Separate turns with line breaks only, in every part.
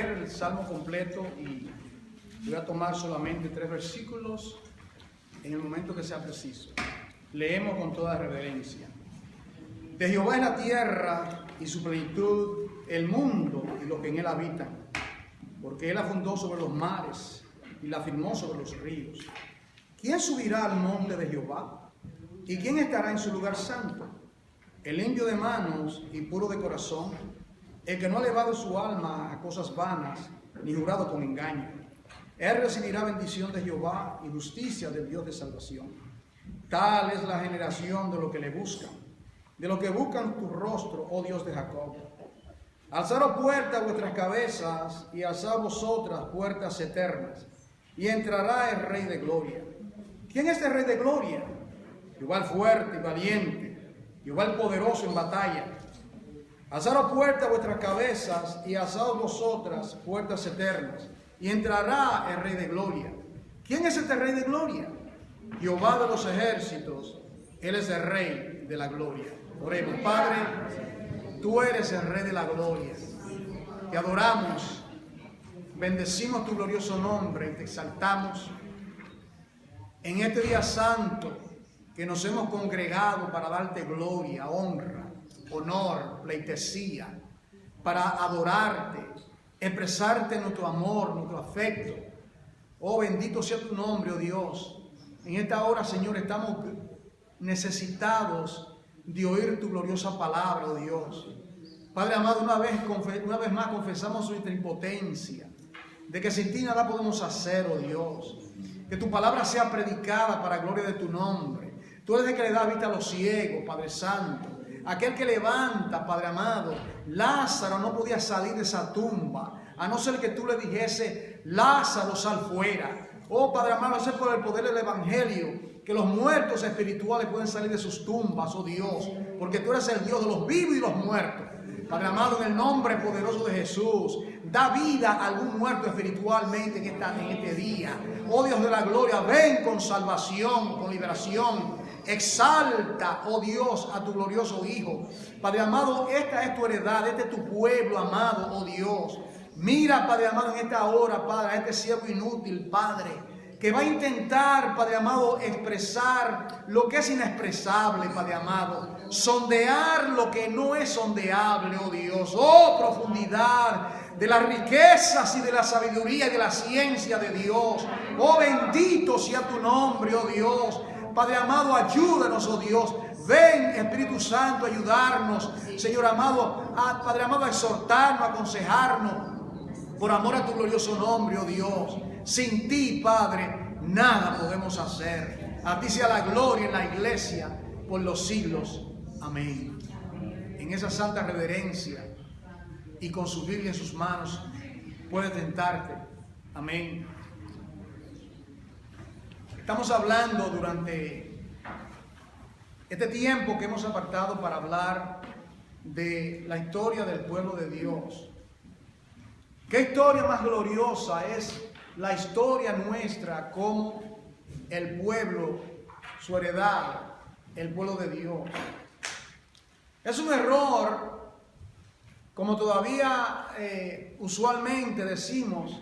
leer el Salmo completo y voy a tomar solamente 3 versículos en el momento que sea preciso. Leemos con toda reverencia. De Jehová es la tierra y su plenitud, el mundo y los que en él habitan, porque él la fundó sobre los mares y la firmó sobre los ríos. ¿Quién subirá al monte de Jehová? ¿Y quién estará en su lugar santo? El limpio de manos y puro de corazón, el que no ha elevado su alma a cosas vanas, ni jurado con engaño. Él recibirá bendición de Jehová y justicia del Dios de salvación. Tal es la generación de los que le buscan, de los que buscan tu rostro, oh Dios de Jacob. Alzaros puertas vuestras cabezas y alzad vosotras puertas eternas, y entrará el Rey de gloria. ¿Quién es el Rey de gloria? Jehová el fuerte y valiente, Jehová el poderoso en batalla. Alzaros puertas vuestras cabezas y alzad vosotras puertas eternas, y entrará el Rey de gloria. ¿Quién es este Rey de gloria? Jehová de los ejércitos, Él es el Rey de la gloria. Oremos. Padre, tú eres el Rey de la gloria. Te adoramos, bendecimos tu glorioso nombre y te exaltamos en este día santo que nos hemos congregado para darte gloria, honra, honor, pleitesía, para adorarte, expresarte nuestro amor, nuestro afecto. Oh, bendito sea tu nombre, oh Dios. En esta hora, Señor, estamos necesitados de oír tu gloriosa palabra, oh Dios. Padre amado, una vez más confesamos nuestra impotencia, de que sin ti nada podemos hacer, oh Dios. Que tu palabra sea predicada para gloria de tu nombre. Tú eres el que le da vista a los ciegos, Padre Santo. Aquel que levanta, Padre amado. Lázaro no podía salir de esa tumba, a no ser que tú le dijese, Lázaro, sal fuera. Oh, Padre amado, es por el poder del Evangelio que los muertos espirituales pueden salir de sus tumbas, oh Dios, porque tú eres el Dios de los vivos y los muertos. Padre amado, en el nombre poderoso de Jesús, da vida a algún muerto espiritualmente en este día. Oh Dios de la gloria, ven con salvación, con liberación. Exalta, oh Dios, a tu glorioso Hijo. Padre amado, esta es tu heredad, este es tu pueblo amado, oh Dios. Mira, Padre amado, en esta hora, Padre, a este siervo inútil, Padre, que va a intentar, Padre amado, expresar lo que es inexpresable, Padre amado. Sondear lo que no es sondeable, oh Dios. Oh, profundidad de las riquezas y de la sabiduría y de la ciencia de Dios. Oh, bendito sea tu nombre, oh Dios. Padre amado, ayúdanos, oh Dios. Ven, Espíritu Santo, a ayudarnos, Señor amado, Padre amado, a exhortarnos, a aconsejarnos, por amor a tu glorioso nombre, oh Dios. Sin ti, Padre, nada podemos hacer. A ti sea la gloria en la iglesia por los siglos. Amén. En esa santa reverencia y con su Biblia en sus manos, puede tentarte. Amén. Estamos hablando durante este tiempo que hemos apartado para hablar de la historia del pueblo de Dios. ¿Qué historia más gloriosa es la historia nuestra como el pueblo, su heredad, el pueblo de Dios? Es un error, como todavía usualmente decimos,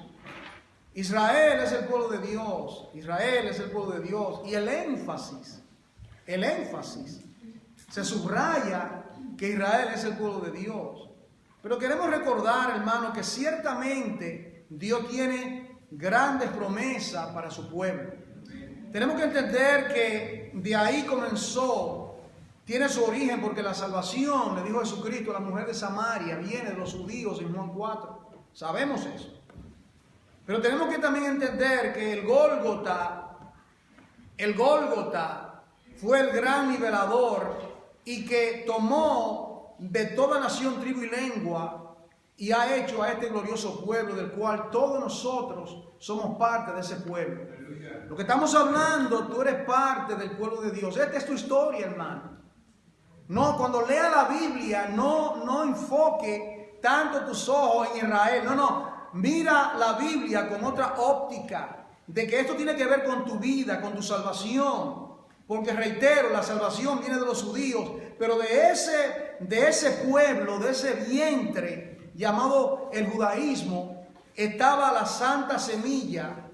Israel es el pueblo de Dios, Israel es el pueblo de Dios, y el énfasis se subraya que Israel es el pueblo de Dios. Pero queremos recordar, hermano, que ciertamente Dios tiene grandes promesas para su pueblo. Tenemos que entender que de ahí comenzó, tiene su origen, porque la salvación, le dijo Jesucristo a la mujer de Samaria, viene de los judíos en Juan 4. Sabemos eso. Pero tenemos que también entender que el Gólgota fue el gran liberador y que tomó de toda nación, tribu y lengua y ha hecho a este glorioso pueblo del cual todos nosotros somos parte de ese pueblo. Lo que estamos hablando, tú eres parte del pueblo de Dios. Esta es tu historia, hermano. No, cuando lea la Biblia, no enfoque tanto tus ojos en Israel. No. Mira la Biblia con otra óptica, de que esto tiene que ver con tu vida, con tu salvación. Porque reitero, la salvación viene de los judíos, pero de ese pueblo, de ese vientre llamado el judaísmo, estaba la santa semilla,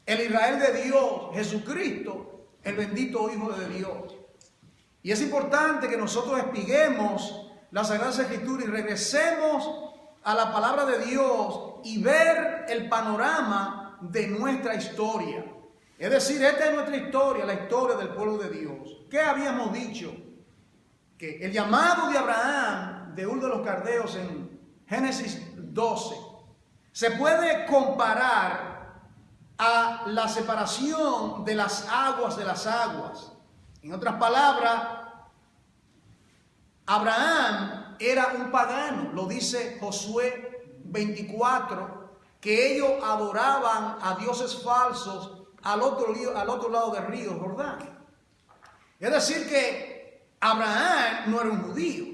el Israel de Dios, Jesucristo, el bendito Hijo de Dios. Y es importante que nosotros espiguemos las Sagradas Escrituras y regresemos a la palabra de Dios y ver el panorama de nuestra historia. Es decir, esta es nuestra historia, la historia del pueblo de Dios. ¿Qué habíamos dicho? Que el llamado de Abraham de Ur de los Caldeos en Génesis 12 se puede comparar a la separación de las aguas de las aguas. En otras palabras, Abraham era un pagano, lo dice Josué 24, que ellos adoraban a dioses falsos al otro lado del río Jordán. Es decir que Abraham no era un judío,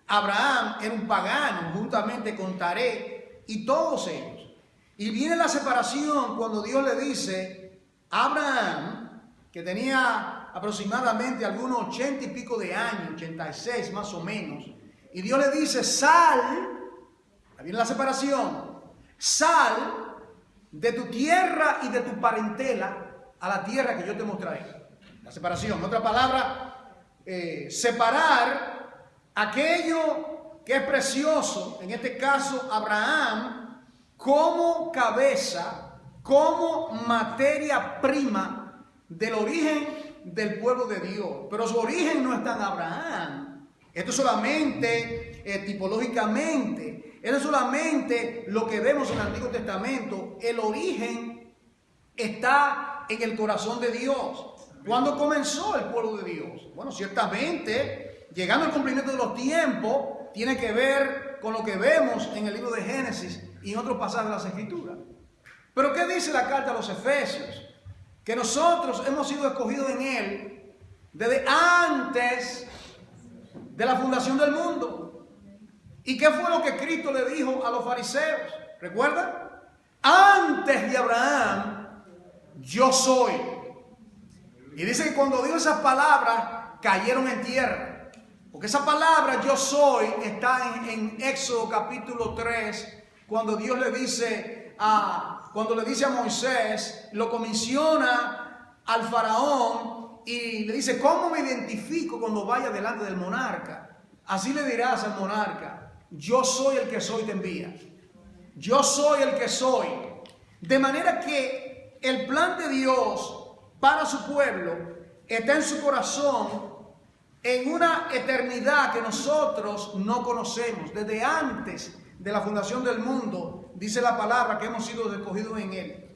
Abraham era un pagano, juntamente con Taré y todos ellos. Y viene la separación cuando Dios le dice a Abraham, que tenía aproximadamente algunos 80 y pico de años, 86 más o menos, y Dios le dice, sal, ahí viene la separación, sal de tu tierra y de tu parentela a la tierra que yo te mostraré. La separación, en otra palabra, separar aquello que es precioso, en este caso Abraham, como cabeza, como materia prima del origen del pueblo de Dios. Pero su origen no está en Abraham. Esto solamente tipológicamente, esto es solamente lo que vemos en el Antiguo Testamento. El origen está en el corazón de Dios. ¿Cuándo comenzó el pueblo de Dios? Bueno, ciertamente, llegando al cumplimiento de los tiempos, tiene que ver con lo que vemos en el libro de Génesis y en otros pasajes de las Escrituras. Pero ¿qué dice la carta a los Efesios? Que nosotros hemos sido escogidos en Él desde antes de la fundación del mundo. ¿Y qué fue lo que Cristo le dijo a los fariseos? ¿Recuerdan? Antes de Abraham, yo soy. Y dice que cuando dijo esas palabras, cayeron en tierra. Porque esa palabra, yo soy, está en Éxodo capítulo 3, cuando Dios le dice a Moisés, lo comisiona al faraón y le dice, ¿cómo me identifico cuando vaya delante del monarca? Así le dirás al monarca, yo soy el que soy, te envía. Yo soy el que soy. De manera que el plan de Dios para su pueblo está en su corazón en una eternidad que nosotros no conocemos. Desde antes de la fundación del mundo, dice la palabra que hemos sido escogidos en Él.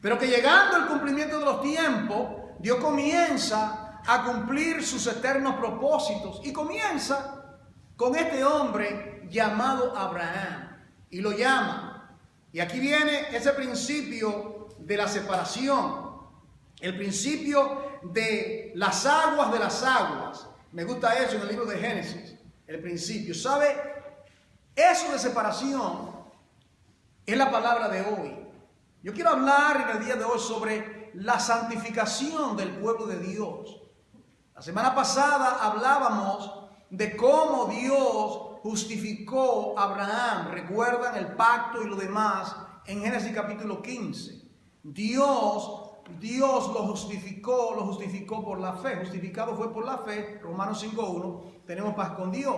Pero que llegando al cumplimiento de los tiempos, Dios comienza a cumplir sus eternos propósitos y comienza con este hombre llamado Abraham y lo llama. Y aquí viene ese principio de la separación, el principio de las aguas. Me gusta eso en el libro de Génesis, el principio. ¿Sabe? Eso de separación es la palabra de hoy. Yo quiero hablar en el día de hoy sobre la santificación del pueblo de Dios. La semana pasada hablábamos de cómo Dios justificó a Abraham. ¿Recuerdan el pacto y lo demás en Génesis capítulo 15? Dios lo justificó por la fe. Justificado fue por la fe. Romanos 5:1. Tenemos paz con Dios.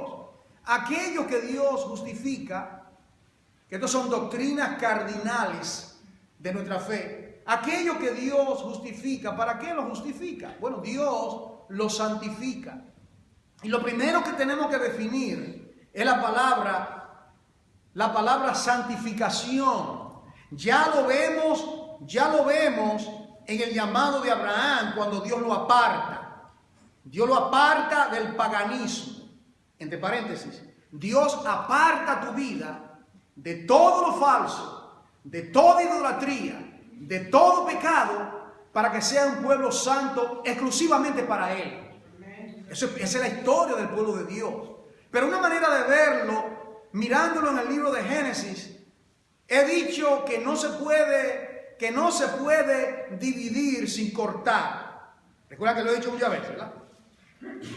Aquello que Dios justifica, que estas son doctrinas cardinales de nuestra fe. Aquello que Dios justifica, ¿para qué lo justifica? Bueno, Dios lo santifica. Y lo primero que tenemos que definir es la palabra santificación. Ya lo vemos en el llamado de Abraham cuando Dios lo aparta. Dios lo aparta del paganismo. Entre paréntesis, Dios aparta tu vida de todo lo falso, de toda idolatría, de todo pecado, para que sea un pueblo santo exclusivamente para Él. Esa es la historia del pueblo de Dios. Pero una manera de verlo, mirándolo en el libro de Génesis, he dicho que no se puede dividir sin cortar. Recuerda que lo he dicho muchas veces, ¿verdad?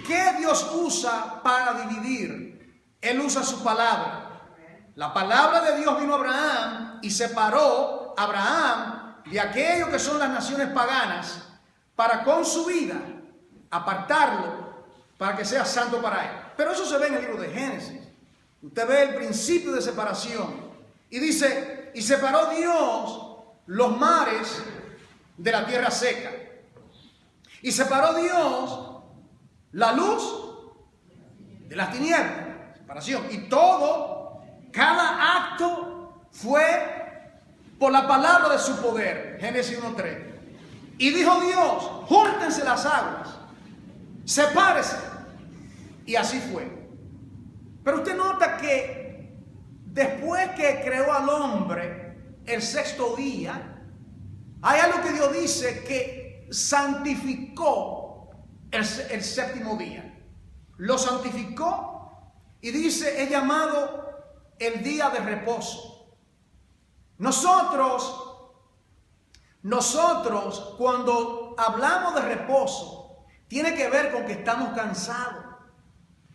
¿Qué Dios usa para dividir? Él usa su palabra. La palabra de Dios vino a Abraham y separó a Abraham de aquello que son las naciones paganas para con su vida apartarlo para que sea santo para él. Pero eso se ve en el libro de Génesis. Usted ve el principio de separación y dice, y separó Dios los mares de la tierra seca. Y separó Dios la luz de las tinieblas. Separación. Y todo, cada acto fue por la palabra de su poder. Génesis 1:3. Y dijo Dios, júntense las aguas, sepárese. Y así fue. Pero usted nota que después que creó al hombre, el sexto día, hay algo que Dios dice que santificó el séptimo día. Lo santificó y dice, es llamado el día de reposo. Nosotros cuando hablamos de reposo, tiene que ver con que estamos cansados.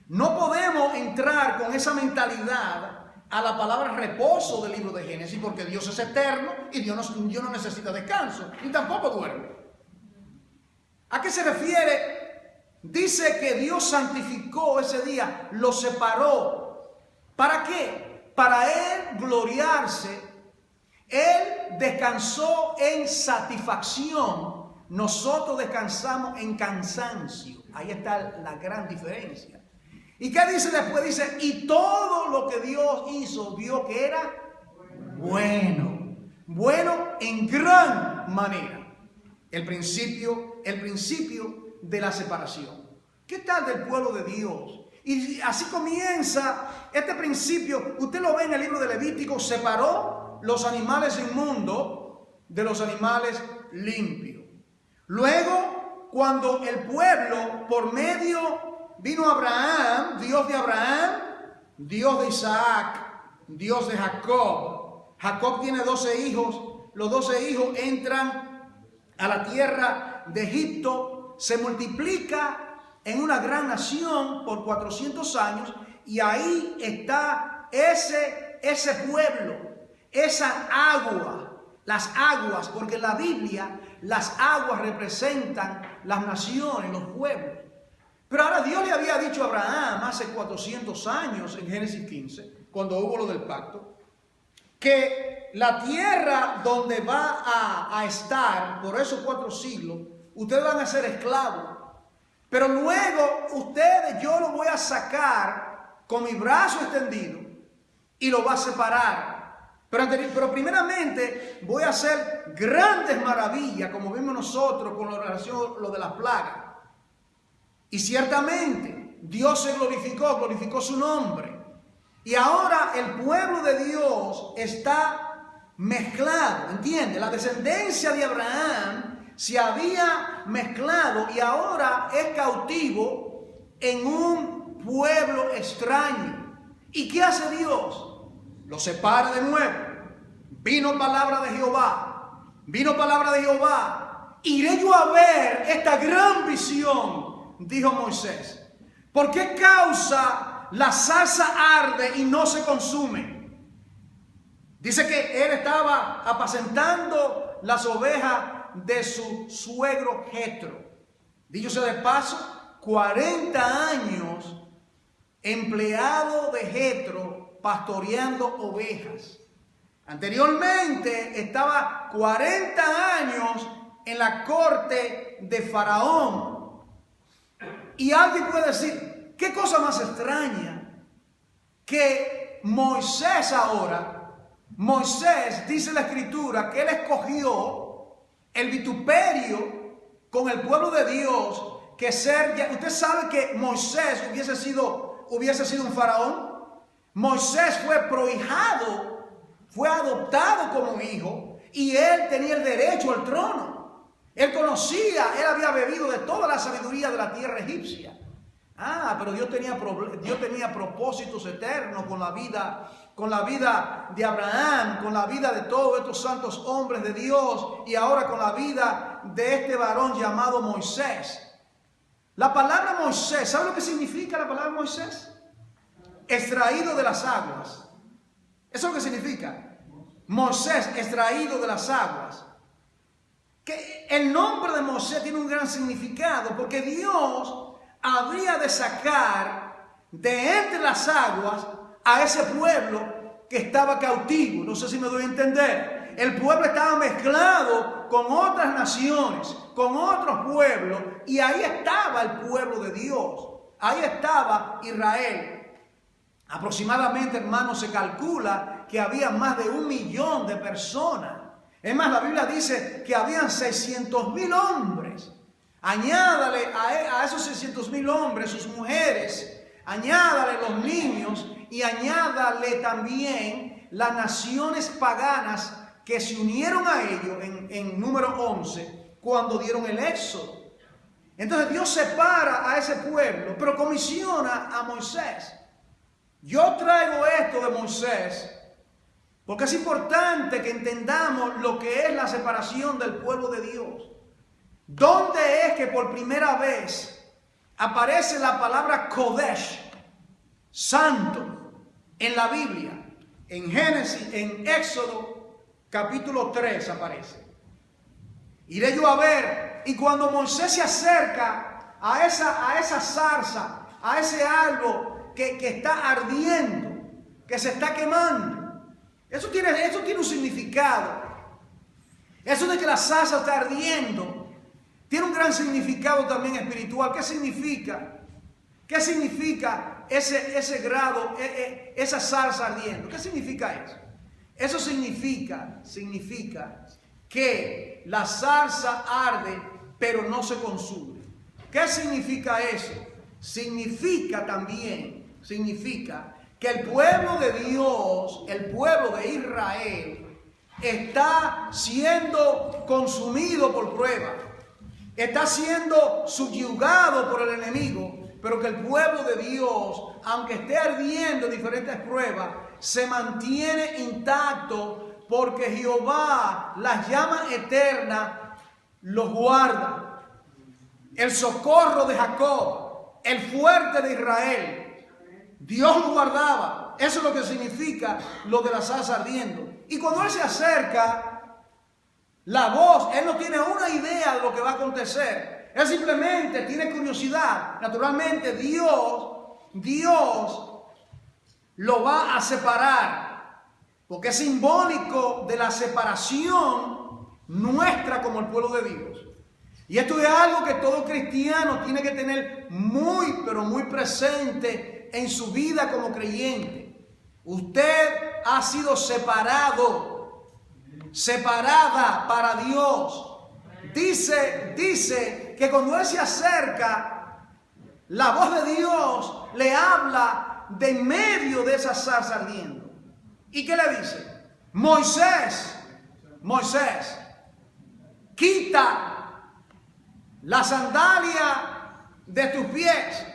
No podemos entrar con esa mentalidad a la palabra reposo del libro de Génesis, porque Dios es eterno y Dios no necesita descanso, ni tampoco duerme. ¿A qué se refiere? Dice que Dios santificó ese día, lo separó. ¿Para qué? Para Él gloriarse. Él descansó en satisfacción. Nosotros descansamos en cansancio. Ahí está la gran diferencia. ¿Y qué dice después? Dice, y todo lo que Dios hizo, vio que era bueno. Bueno en gran manera. El principio de la separación. ¿Qué tal del pueblo de Dios? Y así comienza este principio. Usted lo ve en el libro de Levítico. Separó los animales inmundos de los animales limpios. Luego, cuando el pueblo, por medio, vino Abraham, Dios de Abraham, Dios de Isaac, Dios de Jacob. Jacob tiene 12 hijos. Los 12 hijos entran a la tierra de Egipto, se multiplica en una gran nación por 400 años y ahí está ese pueblo, esa agua, las aguas, porque en la Biblia las aguas representan las naciones, los pueblos. Pero ahora Dios le había dicho a Abraham hace 400 años en Génesis 15, cuando hubo lo del pacto, que la tierra donde va a estar por esos 4 siglos, ustedes van a ser esclavos. Pero luego yo lo voy a sacar con mi brazo extendido y lo va a separar. Pero primeramente voy a hacer grandes maravillas, como vimos nosotros con la relación lo de las plagas. Y ciertamente Dios se glorificó su nombre. Y ahora el pueblo de Dios está mezclado, ¿entiende? La descendencia de Abraham se había mezclado y ahora es cautivo en un pueblo extraño. ¿Y qué hace Dios? Lo separa de nuevo. Vino palabra de Jehová. Iré yo a ver esta gran visión, dijo Moisés. ¿Por qué causa la zarza arde y no se consume? Dice que él estaba apacentando las ovejas de su suegro Jetro. Dicho sea de paso, 40 años empleado de Jetro pastoreando ovejas. Anteriormente estaba 40 años en la corte de Faraón. Y alguien puede decir, ¿qué cosa más extraña? Que Moisés dice la Escritura que él escogió el vituperio con el pueblo de Dios que usted sabe que Moisés hubiese sido un faraón. Moisés fue prohijado, fue adoptado como hijo y él tenía el derecho al trono. Él había bebido de toda la sabiduría de la tierra egipcia. Pero Dios tenía propósitos eternos con la vida de Abraham, con la vida de todos estos santos hombres de Dios y ahora con la vida de este varón llamado Moisés. La palabra Moisés, ¿sabe lo que significa la palabra Moisés? Extraído de las aguas. Eso es lo que significa. Moisés extraído de las aguas. Que el nombre de Moisés tiene un gran significado, porque Dios habría de sacar de entre las aguas a ese pueblo que estaba cautivo. No sé si me doy a entender. El pueblo estaba mezclado con otras naciones, con otros pueblos, y ahí estaba el pueblo de Dios. Ahí estaba Israel. Aproximadamente, hermanos, se calcula que había más de 1 millón de personas. Es más, la Biblia dice que habían 600,000 hombres. Añádale a esos 600,000 hombres sus mujeres, añádale los niños y añádale también las naciones paganas que se unieron a ellos en número 11 cuando dieron el éxodo. Entonces Dios separa a ese pueblo, pero comisiona a Moisés. Yo traigo esto de Moisés porque es importante que entendamos lo que es la separación del pueblo de Dios. ¿Dónde es que por primera vez aparece la palabra Kodesh, santo, en la Biblia? En Génesis, en Éxodo, capítulo 3 aparece. Iré yo a ver, y cuando Moisés se acerca a esa zarza, a ese árbol que está ardiendo, que se está quemando, eso tiene un significado. Eso de que la zarza está ardiendo tiene un gran significado también espiritual. ¿Qué significa? ¿Qué significa ese grado, esa zarza ardiendo? ¿Qué significa eso? Eso significa que la zarza arde, pero no se consume. ¿Qué significa eso? Significa que el pueblo de Dios, el pueblo de Israel, está siendo consumido por prueba, está siendo subyugado por el enemigo, pero que el pueblo de Dios, aunque esté ardiendo diferentes pruebas, se mantiene intacto porque Jehová, las llamas eternas, los guarda. El socorro de Jacob, el fuerte de Israel, Dios lo guardaba. Eso es lo que significa lo de la zarza ardiendo. Y cuando él se acerca, la voz, él no tiene una idea de lo que va a acontecer. Él simplemente tiene curiosidad. Naturalmente Dios lo va a separar, porque es simbólico de la separación nuestra como el pueblo de Dios. Y esto es algo que todo cristiano tiene que tener muy, pero muy presente en su vida como creyente. Usted ha sido separada para Dios. Dice que cuando él se acerca, la voz de Dios le habla de en medio de esa zarza ardiendo. ¿Y qué le dice? Moisés, quita la sandalia de tus pies.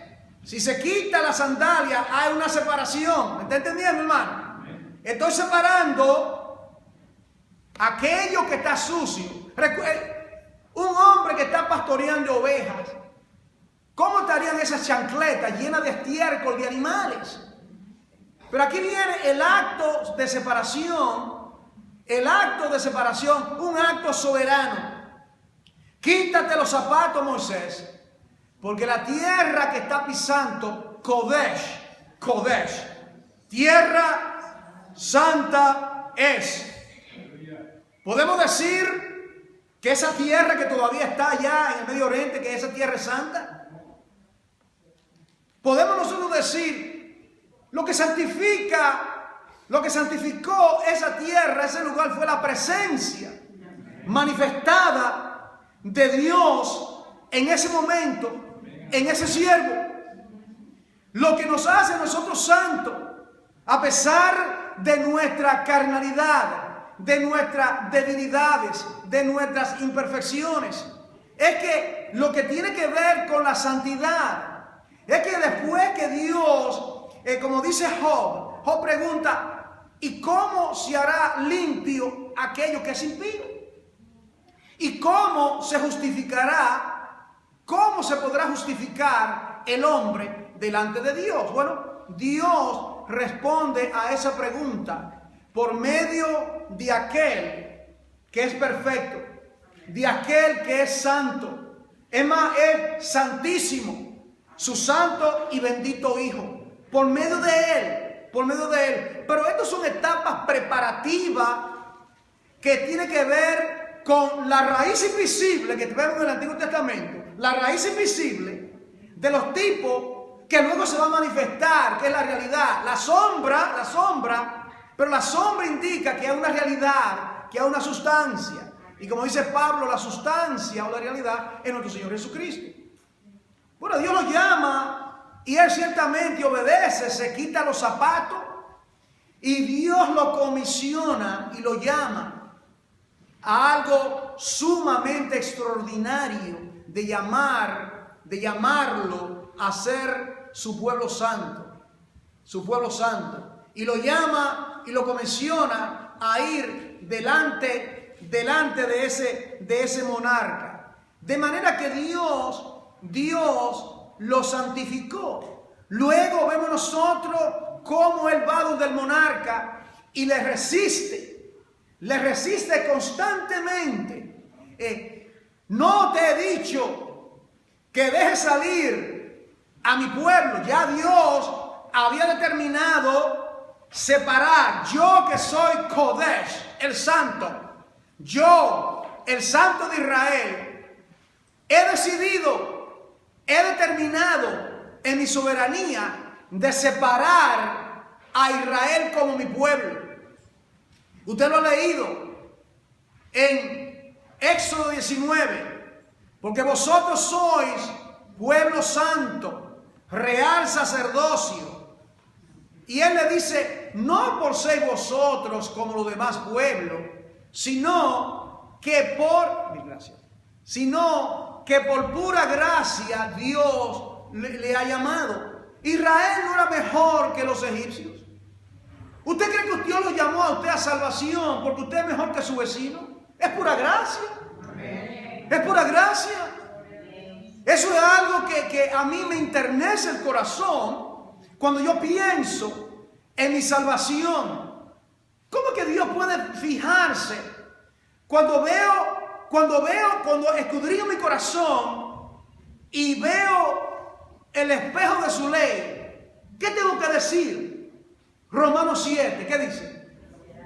Si se quita la sandalia, hay una separación. ¿Me está entendiendo, hermano? Estoy separando aquello que está sucio. Un hombre que está pastoreando ovejas, ¿cómo estarían esas chancletas llenas de estiércol de animales? Pero aquí viene el acto de separación, un acto soberano. Quítate los zapatos, Moisés, porque la tierra que está pisando, Kodesh, tierra santa es. Podemos decir que esa tierra que todavía está allá en el Medio Oriente, que esa tierra es santa. Podemos nosotros decir, lo que santificó esa tierra, ese lugar, fue la presencia manifestada de Dios en ese momento, en ese siervo. Lo que nos hace a nosotros santos, a pesar de nuestra carnalidad, de nuestras debilidades, de nuestras imperfecciones, es que lo que tiene que ver con la santidad, es que después que Dios, como dice Job pregunta, ¿y cómo se hará limpio aquello que es impío? ¿Y cómo se justificará? ¿Cómo se podrá justificar el hombre delante de Dios? Bueno, Dios responde a esa pregunta por medio de aquel que es perfecto, de aquel que es santo. Es más, es santísimo, su santo y bendito Hijo, por medio de Él, por medio de Él. Pero estas son etapas preparativas que tienen que ver con la raíz invisible que vemos en el Antiguo Testamento, la raíz invisible de los tipos que luego se va a manifestar, que es la realidad. La sombra, pero la sombra indica que hay una realidad, que hay una sustancia. Y como dice Pablo, la sustancia o la realidad es nuestro Señor Jesucristo. Bueno, Dios lo llama y Él ciertamente obedece, se quita los zapatos y Dios lo comisiona y lo llama a algo sumamente extraordinario de llamarlo a ser su pueblo santo, su pueblo santo. Y lo llama y lo comisiona a ir delante de ese monarca. De manera que Dios lo santificó. Luego vemos nosotros cómo Él va donde el monarca y le resiste constantemente. No te he dicho que dejes salir a mi pueblo. Ya Dios había determinado separar. Yo que soy Kodesh, el santo. Yo, el santo de Israel, he determinado en mi soberanía de separar a Israel como mi pueblo. Usted lo ha leído en Éxodo 19, porque vosotros sois pueblo santo, real sacerdocio. Y Él le dice, no por ser vosotros como los demás pueblos, sino que por pura gracia Dios le ha llamado. Israel no era mejor que los egipcios. ¿Usted cree que Dios lo llamó a usted a salvación porque usted es mejor que su vecino? Es pura gracia. Es pura gracia. Eso es algo que a mí me enternece el corazón cuando yo pienso en mi salvación. ¿Cómo que Dios puede fijarse cuando escudriño mi corazón y veo el espejo de su ley? ¿Qué tengo que decir? Romanos 7, ¿qué dice?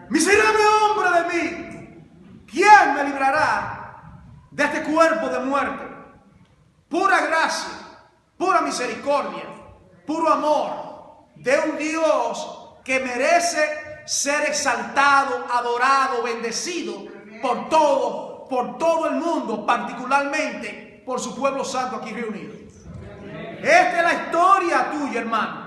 Miserable hombre de mí, ¿quién me librará de este cuerpo de muerte? Pura gracia, pura misericordia, puro amor de un Dios que merece ser exaltado, adorado, bendecido por todo el mundo, particularmente por su pueblo santo aquí reunido. Esta es la historia tuya, hermano.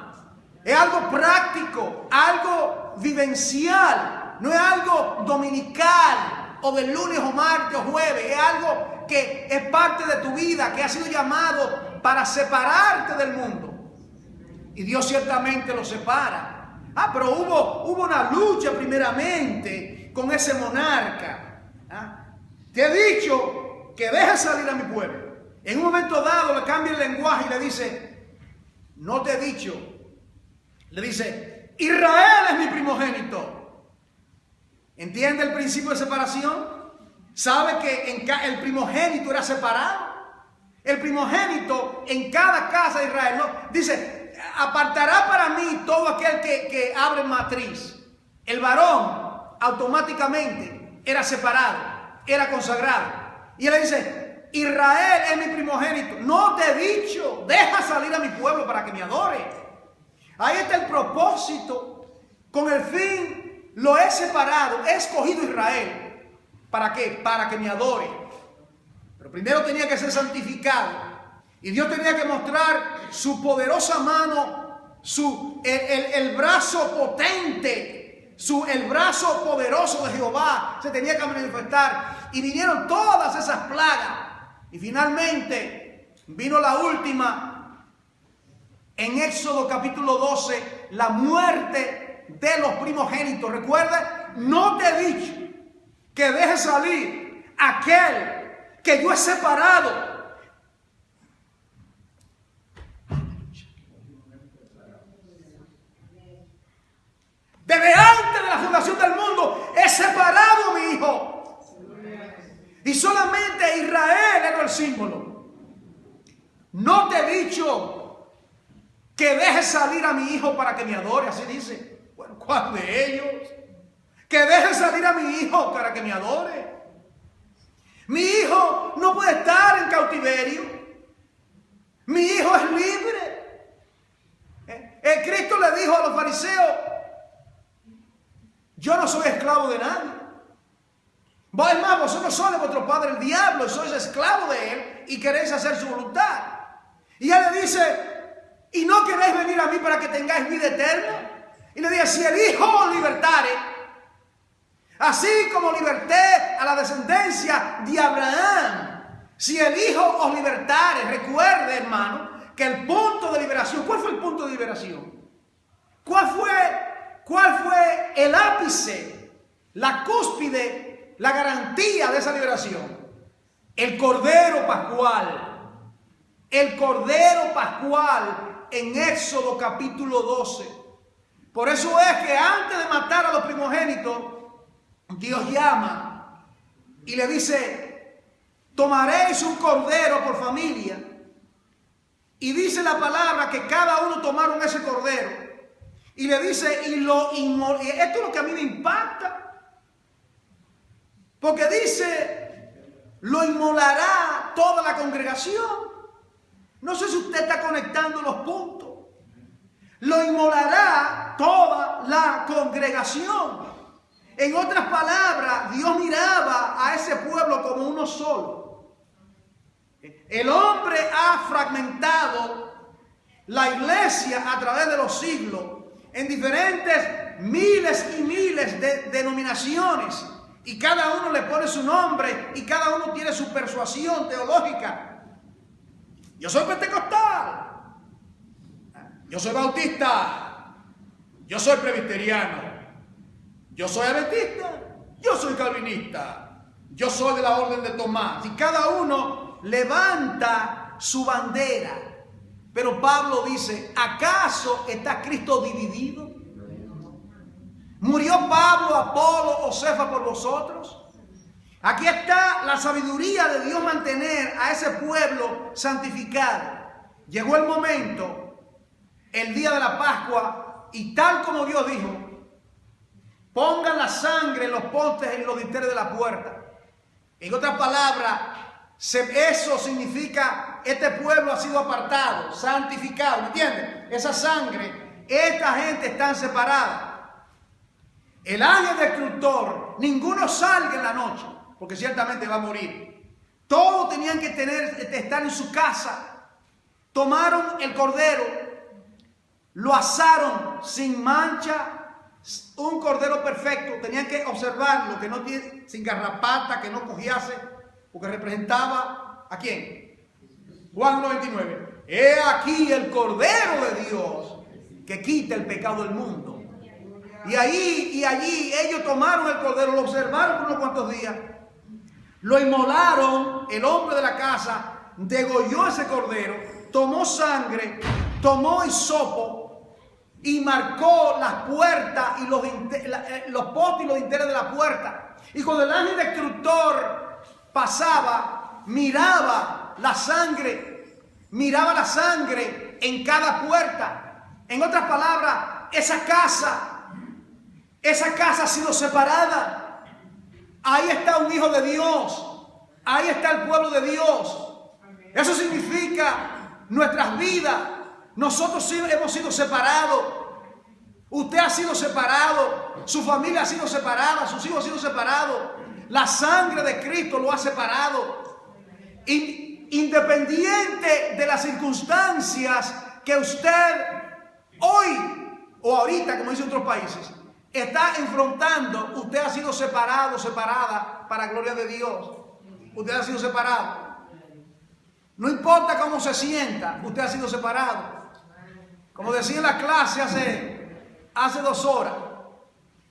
Es algo práctico, algo vivencial, no es algo dominical o de lunes o martes o jueves. Es algo que es parte de tu vida, que ha sido llamado para separarte del mundo. Y Dios ciertamente lo separa. Pero hubo una lucha primeramente con ese monarca. Te he dicho que dejes salir a mi pueblo. En un momento dado le cambia el lenguaje y le dice, no te he dicho. Le dice, Israel es mi primogénito. ¿Entiende el principio de separación? ¿Sabe que el primogénito era separado? El primogénito en cada casa de Israel, ¿no? Dice, apartará para mí todo aquel que abre matriz. El varón automáticamente era separado, era consagrado. Y él le dice, Israel es mi primogénito. No te he dicho, deja salir a mi pueblo para que me adore. Ahí está el propósito. Con el fin lo he separado, he escogido Israel. ¿Para qué? Para que me adore. Pero primero tenía que ser santificado. Y Dios tenía que mostrar su poderosa mano, el brazo potente, el brazo poderoso de Jehová se tenía que manifestar. Y vinieron todas esas plagas. Y finalmente vino la última en Éxodo capítulo 12, la muerte de los primogénitos. Recuerda, no te he dicho que dejes salir aquel que yo he separado. Desde antes de la fundación del mundo, he separado a mi hijo. Y solamente Israel era el símbolo. No te he dicho que dejes salir a mi hijo para que me adore, así dice. Bueno, ¿cuál de ellos? Que dejes salir a mi hijo para que me adore. Mi hijo no puede estar en cautiverio. Mi hijo es libre. Cristo le dijo a los fariseos: yo no soy esclavo de nadie. Es más, vosotros sois de vuestro padre el diablo y sois esclavos de él y queréis hacer su voluntad. Y él le dice: ¿y no queréis venir a mí para que tengáis vida eterna? Y le dice: si el Hijo os libertare, así como liberté a la descendencia de Abraham, si el Hijo os libertare, recuerde, hermano, que el punto de liberación, ¿cuál fue el punto de liberación? ¿Cuál fue el ápice, la cúspide, la garantía de esa liberación? El Cordero Pascual. El Cordero Pascual en Éxodo capítulo 12. Por eso es que antes de matar a los primogénitos, Dios llama y le dice: tomaréis un cordero por familia. Y dice la palabra que cada uno tomaron ese cordero. Y le dice: y esto es lo que a mí me impacta. Porque dice: lo inmolará toda la congregación. No sé si usted está conectando los puntos. Lo inmolará toda la congregación. En otras palabras, Dios miraba a ese pueblo como uno solo. El hombre ha fragmentado la iglesia a través de los siglos en diferentes miles y miles de denominaciones. Y cada uno le pone su nombre y cada uno tiene su persuasión teológica. Yo soy pentecostal. Yo soy bautista. Yo soy presbiteriano. Yo soy adventista. Yo soy calvinista. Yo soy de la orden de Tomás. Y cada uno levanta su bandera. Pero Pablo dice: ¿acaso está Cristo dividido? ¿Murió Pablo, Apolo o Cefa por vosotros? Aquí está la sabiduría de Dios mantener a ese pueblo santificado. Llegó el momento, el día de la Pascua, y tal como Dios dijo: pongan la sangre en los postes y en los dinteles de la puerta. En otras palabras, eso significa: este pueblo ha sido apartado, santificado, ¿me entiendes? Esa sangre, esta gente está separada. El ángel destructor, ninguno salga en la noche, porque ciertamente va a morir. Todos tenían que estar en su casa. Tomaron el cordero, lo asaron sin mancha, un cordero perfecto. Tenían que observarlo, que no tiene, sin garrapata, que no cogiase, porque representaba ¿a quién? Juan 99. He aquí el Cordero de Dios que quita el pecado del mundo. Y allí ellos tomaron el cordero, lo observaron por unos cuantos días, lo inmolaron. El hombre de la casa degolló ese cordero, tomó sangre, tomó hisopo y marcó las puertas y los postes y los dinteles de la puerta. Y cuando el ángel destructor pasaba, miraba la sangre en cada puerta. En otras palabras, esa casa ha sido separada. Ahí está un hijo de Dios. Ahí está el pueblo de Dios. Eso significa nuestras vidas. Nosotros hemos sido separados. Usted ha sido separado. Su familia ha sido separada. Sus hijos han sido separados. La sangre de Cristo lo ha separado. Independiente de las circunstancias que usted hoy o ahorita, como dicen otros países, está enfrentando, usted ha sido separado, separada para gloria de Dios. Usted ha sido separado. No importa cómo se sienta, usted ha sido separado. Como decía en la clase hace 2 horas,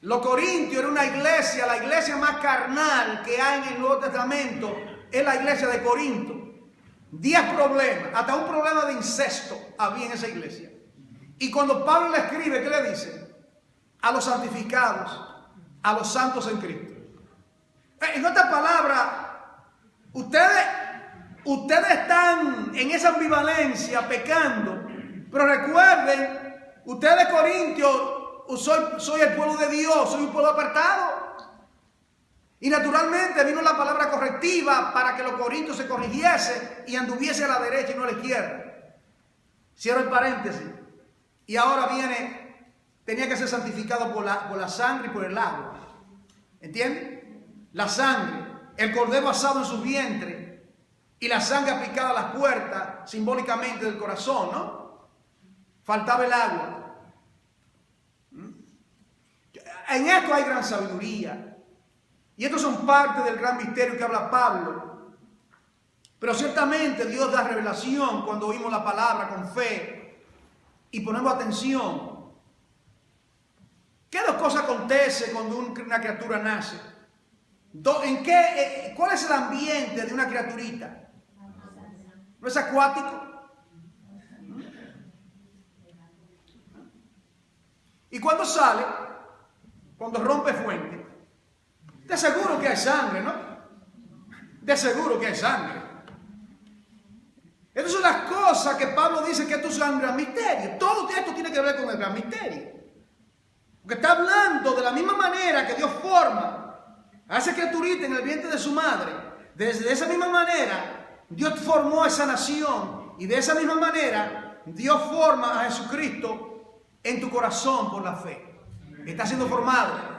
los Corintios era una iglesia, la iglesia más carnal que hay en el Nuevo Testamento es la iglesia de Corinto. 10 problemas, hasta un problema de incesto había en esa iglesia. Y cuando Pablo le escribe, ¿qué le dice? A los santificados, a los santos en Cristo. En otras palabras, ustedes están en esa ambivalencia pecando, pero recuerden, ustedes Corintios, soy el pueblo de Dios, soy un pueblo apartado. Y naturalmente vino la palabra correctiva para que los corintios se corrigiesen y anduviese a la derecha y no a la izquierda. Cierro el paréntesis. Y ahora tenía que ser santificado por la sangre y por el agua. ¿Entienden? La sangre, el cordero asado en su vientre y la sangre aplicada a las puertas simbólicamente del corazón, ¿no? Faltaba el agua. En esto hay gran sabiduría. Y estos son parte del gran misterio que habla Pablo. Pero ciertamente Dios da revelación cuando oímos la palabra con fe y ponemos atención. ¿Qué dos cosas acontece cuando una criatura nace? ¿Cuál es el ambiente de una criaturita? ¿No es acuático? ¿Y cuando sale? Cuando rompe fuente. De seguro que hay sangre, ¿no? De seguro que hay sangre. Estas son las cosas que Pablo dice que esto es un gran misterio. Todo esto tiene que ver con el gran misterio. Porque está hablando de la misma manera que Dios forma a esa criaturita en el vientre de su madre. Desde esa misma manera, Dios formó esa nación. Y de esa misma manera, Dios forma a Jesucristo en tu corazón por la fe. Está siendo formado.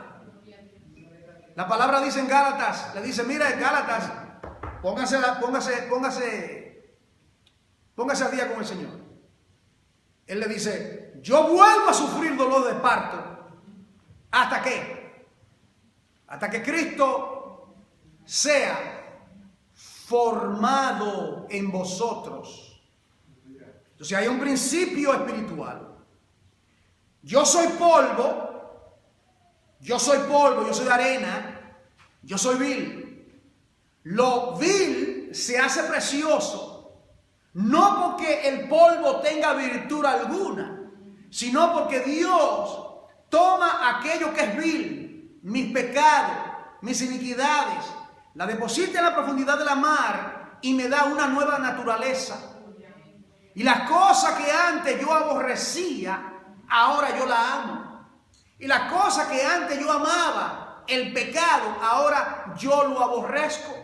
La palabra dice en Gálatas, le dice, mira en Gálatas, póngase al día con el Señor. Él le dice, yo vuelvo a sufrir dolor de parto. ¿Hasta qué? Hasta que Cristo sea formado en vosotros. Entonces hay un principio espiritual. Yo soy polvo. Yo soy arena, yo soy vil. Lo vil se hace precioso, no porque el polvo tenga virtud alguna, sino porque Dios toma aquello que es vil, mis pecados, mis iniquidades, la deposita en la profundidad de la mar y me da una nueva naturaleza. Y las cosas que antes yo aborrecía, ahora yo la amo. Y las cosas que antes yo amaba, el pecado, ahora yo lo aborrezco.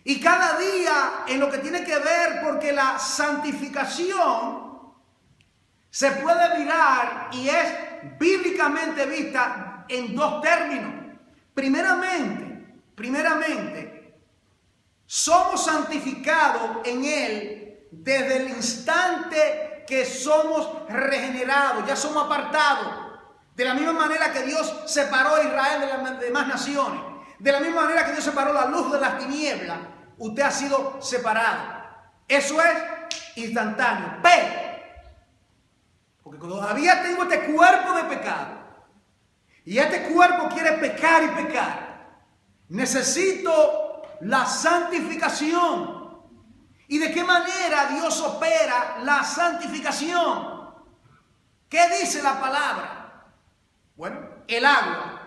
Y cada día en lo que tiene que ver, porque la santificación se puede mirar y es bíblicamente vista en dos términos. Primeramente, somos santificados en Él desde el instante que somos regenerados, ya somos apartados. De la misma manera que Dios separó a Israel de las demás naciones, de la misma manera que Dios separó la luz de las tinieblas, usted ha sido separado. Eso es instantáneo. Pero, porque todavía tengo este cuerpo de pecado, y este cuerpo quiere pecar y pecar, necesito la santificación. ¿Y de qué manera Dios opera la santificación? ¿Qué dice la palabra? Bueno, el agua.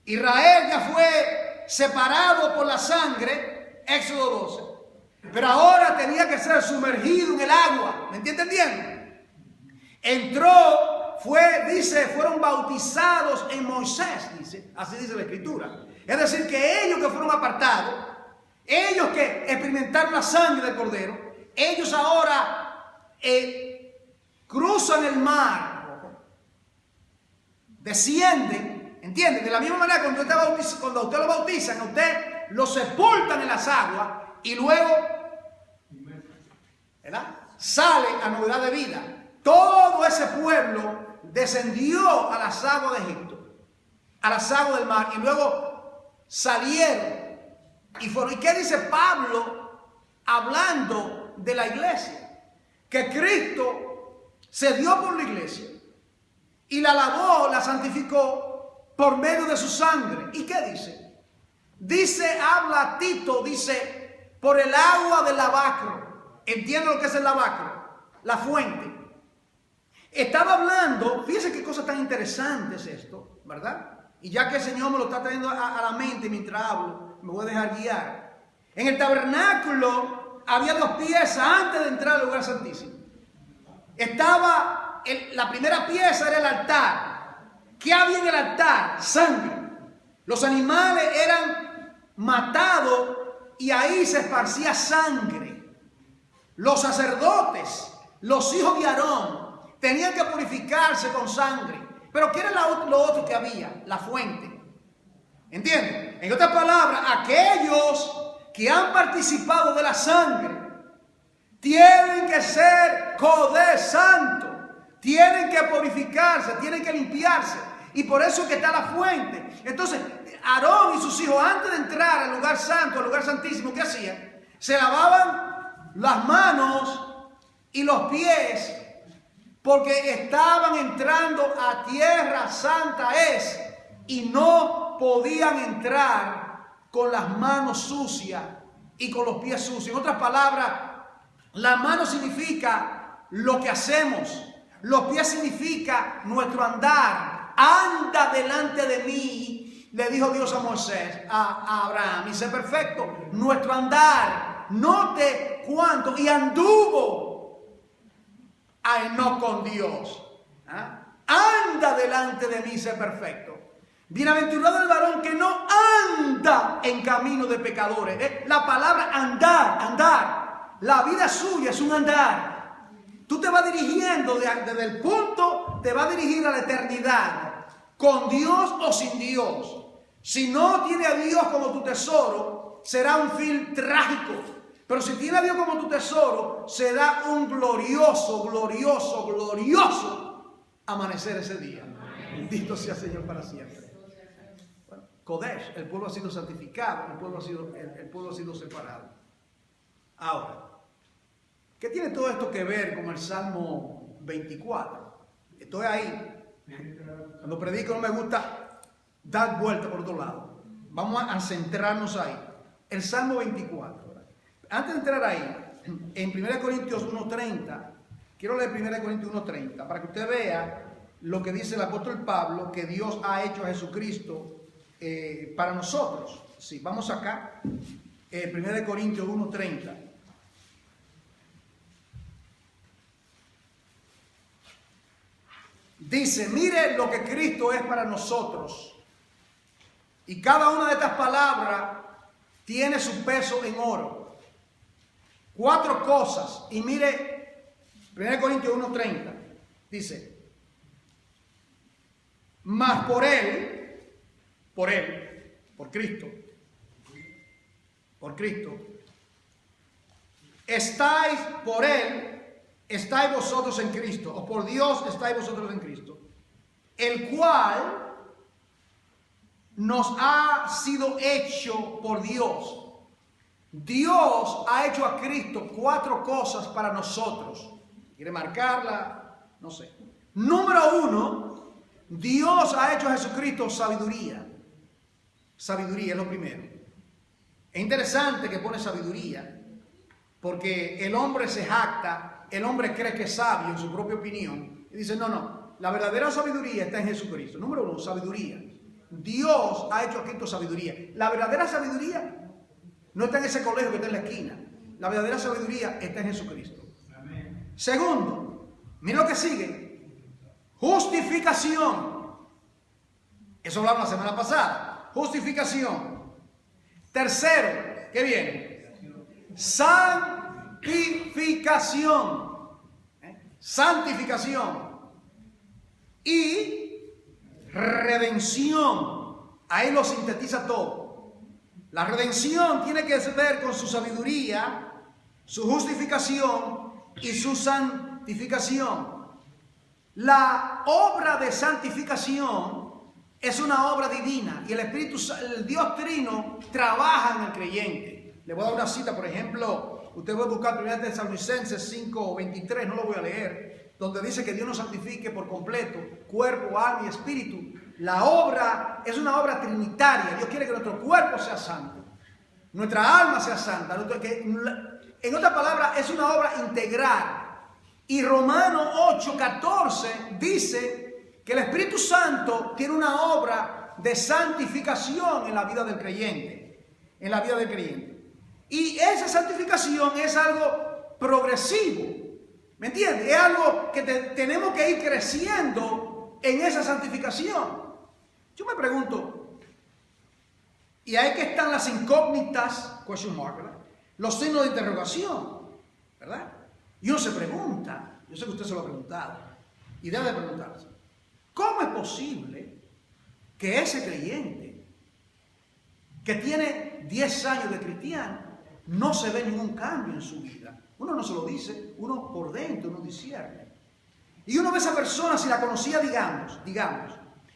Israel ya fue separado por la sangre, Éxodo 12. Pero ahora tenía que ser sumergido en el agua. ¿Me entienden? Fueron bautizados en Moisés, dice. Así dice la Escritura. Es decir, que ellos que fueron apartados, ellos que experimentaron la sangre del Cordero, ellos ahora cruzan el mar. Descienden, ¿entienden? De la misma manera cuando usted lo bautizan, a usted lo sepultan en las aguas y luego, ¿verdad?, sale a novedad de vida. Todo ese pueblo descendió a las aguas de Egipto, a las aguas del mar, y luego salieron y fueron. ¿Y qué dice Pablo hablando de la iglesia? Que Cristo se dio por la iglesia y la lavó, la santificó por medio de su sangre. ¿Y qué dice? Habla Tito, dice, por el agua del lavacro. ¿Entienden lo que es el lavacro? La fuente. Estaba hablando, fíjense qué cosa tan interesante es esto. ¿verdad? Y ya que el Señor me lo está trayendo a la mente mientras hablo, me voy a dejar guiar. En el tabernáculo había 2 piezas antes de entrar al lugar santísimo. Estaba, la primera pieza era el altar. ¿Qué había en el altar? Sangre. Los animales eran matados y ahí se esparcía sangre. Los sacerdotes, los hijos de Aarón, tenían que purificarse con sangre. Pero ¿qué era lo otro que había? La fuente. ¿Entienden? En otras palabras, aquellos que han participado de la sangre tienen que ser Kodesh santo. Tienen que purificarse, tienen que limpiarse. Y por eso es que está la fuente. Entonces, Aarón y sus hijos, antes de entrar al lugar santo, al lugar santísimo, ¿qué hacían? Se lavaban las manos y los pies, porque estaban entrando a tierra santa y no podían entrar con las manos sucias y con los pies sucios. En otras palabras, la mano significa lo que hacemos, los pies significa nuestro andar. Anda delante de mí, le dijo Dios a Moisés, a Abraham, y sé perfecto nuestro andar. Note cuánto, y anduvo a Enoc con Dios. Anda delante de mí, sé perfecto. Bienaventurado el varón que no anda en camino de pecadores. La palabra andar. La vida suya es un andar. Tú te vas dirigiendo desde el punto, te vas a dirigir a la eternidad, con Dios o sin Dios. Si no tiene a Dios como tu tesoro, será un fin trágico. Pero si tiene a Dios como tu tesoro, será un glorioso amanecer ese día. Bendito sea el Señor para siempre. Bueno, Kodesh, el pueblo ha sido santificado, el pueblo ha sido separado. Ahora, ¿qué tiene todo esto que ver con el Salmo 24? Estoy ahí. Cuando predico no me gusta dar vuelta por otro lado. Vamos a centrarnos ahí. El Salmo 24. Antes de entrar ahí, en 1 Corintios 1:30, quiero leer 1 Corintios 1:30 para que usted vea lo que dice el apóstol Pablo, que Dios ha hecho a Jesucristo para nosotros. Sí, vamos acá. 1 Corintios 1:30. Dice, mire lo que Cristo es para nosotros. Y cada una de estas palabras tiene su peso en oro. 4 cosas. Y mire, 1 Corintios 1:30. Dice, mas por Cristo, estáis vosotros en Cristo, o por Dios estáis vosotros en Cristo, el cual nos ha sido hecho por Dios. Dios ha hecho a Cristo 4 cosas para nosotros. ¿Quiere marcarla? No sé. Número 1, Dios ha hecho a Jesucristo sabiduría. Sabiduría es lo primero. Es interesante que pone sabiduría, porque el hombre se jacta, el hombre cree que es sabio en su propia opinión, y dice, no, la verdadera sabiduría está en Jesucristo. Número 1, sabiduría. Dios ha hecho a Cristo sabiduría. La verdadera sabiduría no está en ese colegio que está en la esquina. La verdadera sabiduría está en Jesucristo. Amén. Segundo, mira lo que sigue. Justificación. Eso hablamos la semana pasada. Justificación. Tercero, ¿qué viene? Santificación. Santificación. Y redención. Ahí lo sintetiza todo. La redención tiene que ver con su sabiduría, su justificación y su santificación. La obra de santificación es una obra divina y el Dios Trino trabaja en el creyente. Le voy a dar una cita, por ejemplo, usted puede buscar 1 Tesalonicenses 5:23, no lo voy a leer, donde dice que Dios nos santifique por completo, cuerpo, alma y espíritu. La obra es una obra trinitaria. Dios quiere que nuestro cuerpo sea santo, nuestra alma sea santa. En otras palabras, es una obra integral. Y Romanos 8:14 dice que el Espíritu Santo tiene una obra de santificación en la vida del creyente, en la vida del creyente. Y esa santificación es algo progresivo, ¿me entiendes? Es algo que tenemos que ir creciendo en esa santificación. Yo me pregunto, y ahí que están las incógnitas, question mark, ¿verdad? Los signos de interrogación, ¿verdad? Y uno se pregunta, yo sé que usted se lo ha preguntado, y debe de preguntarse, ¿cómo es posible que ese creyente que tiene 10 años de cristiano no se ve ningún cambio en su vida? Uno no se lo dice, uno por dentro, uno discierne. Y uno ve a esa persona, si la conocía, digamos,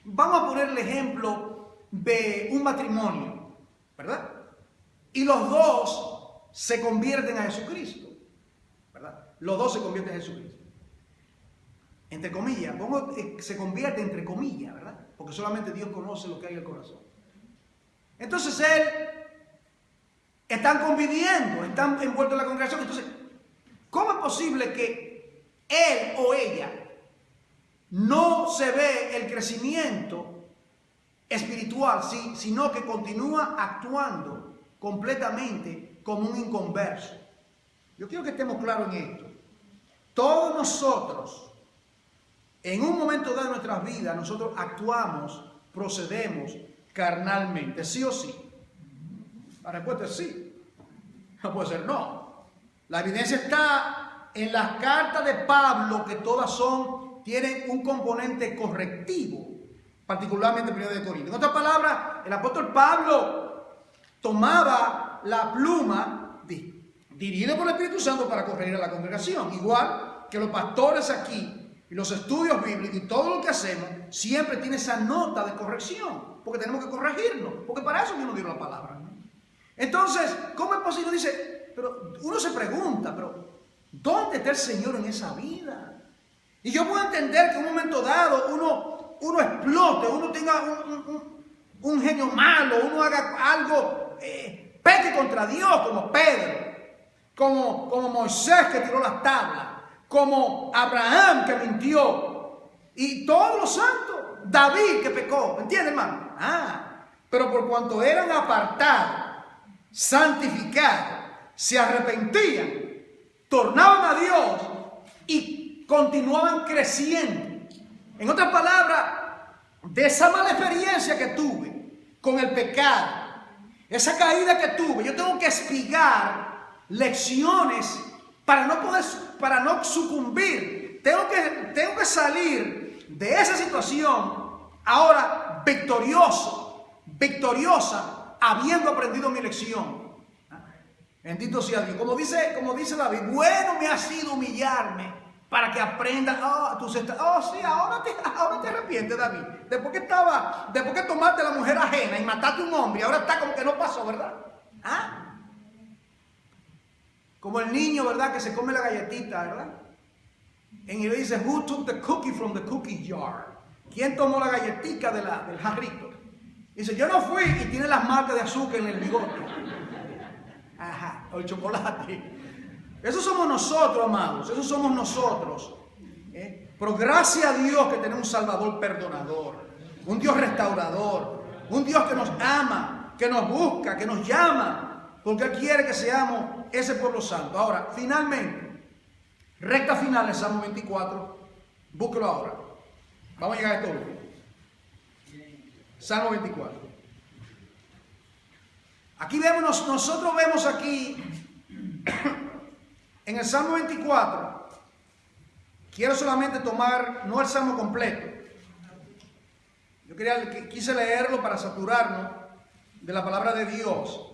vamos a poner el ejemplo de un matrimonio, ¿verdad? Y los dos se convierten a Jesucristo, ¿verdad? Los dos se convierten a Jesucristo. Entre comillas, se convierte entre comillas, ¿verdad? Porque solamente Dios conoce lo que hay en el corazón. Entonces están conviviendo, están envueltos en la congregación. Entonces, ¿cómo es posible que él o ella no se ve el crecimiento espiritual, sino que continúa actuando completamente como un inconverso? Yo quiero que estemos claros en esto. Todos nosotros, en un momento dado de nuestras vidas, nosotros actuamos, procedemos carnalmente, ¿sí o sí? La respuesta es sí. No puede ser no. La evidencia está en las cartas de Pablo, que todas tienen un componente correctivo, particularmente el 1 de Corintios. En otras palabras, el apóstol Pablo tomaba la pluma dirigida por el Espíritu Santo para corregir a la congregación, igual que los pastores aquí y los estudios bíblicos y todo lo que hacemos siempre tiene esa nota de corrección, porque tenemos que corregirnos, porque para eso Dios nos dio la palabra. Entonces, ¿cómo es posible? Dice, pero uno se pregunta, pero ¿dónde está el Señor en esa vida? Y yo puedo entender que en un momento dado uno explote, uno tenga un genio malo, uno haga algo, peque contra Dios, como Pedro, como Moisés que tiró las tablas, como Abraham que mintió, y todos los santos, David que pecó, ¿entiendes, hermano? Pero por cuanto eran apartados, santificados, se arrepentían, tornaban a Dios y continuaban creciendo. En otras palabras, de esa mala experiencia que tuve con el pecado, esa caída que tuve, yo tengo que espigar lecciones para no sucumbir. Tengo que salir de esa situación ahora victoriosa, habiendo aprendido mi lección. Bendito sea Dios. Como dice David, bueno me ha sido humillarme para que aprenda. Ahora te arrepientes, David. Después que tomaste a la mujer ajena y mataste a un hombre, ahora está como que no pasó, ¿verdad? Como el niño, ¿verdad? Que se come la galletita, ¿verdad? En inglés dice, who took the cookie from the cookie jar? ¿Quién tomó la galletita del jarrito? Dice, yo no fui, y tiene las marcas de azúcar en el bigote. O el chocolate. Eso somos nosotros, amados. Eso somos nosotros. Pero gracias a Dios que tenemos un Salvador perdonador, un Dios restaurador, un Dios que nos ama, que nos busca, que nos llama, porque Él quiere que seamos ese pueblo santo. Ahora, finalmente, recta final del Salmo 24, búsquelo ahora. Vamos a llegar a esto. Salmo 24. Aquí nosotros vemos aquí, en el Salmo 24, quiero solamente tomar, no el Salmo completo. Yo quise leerlo para saturarnos de la palabra de Dios.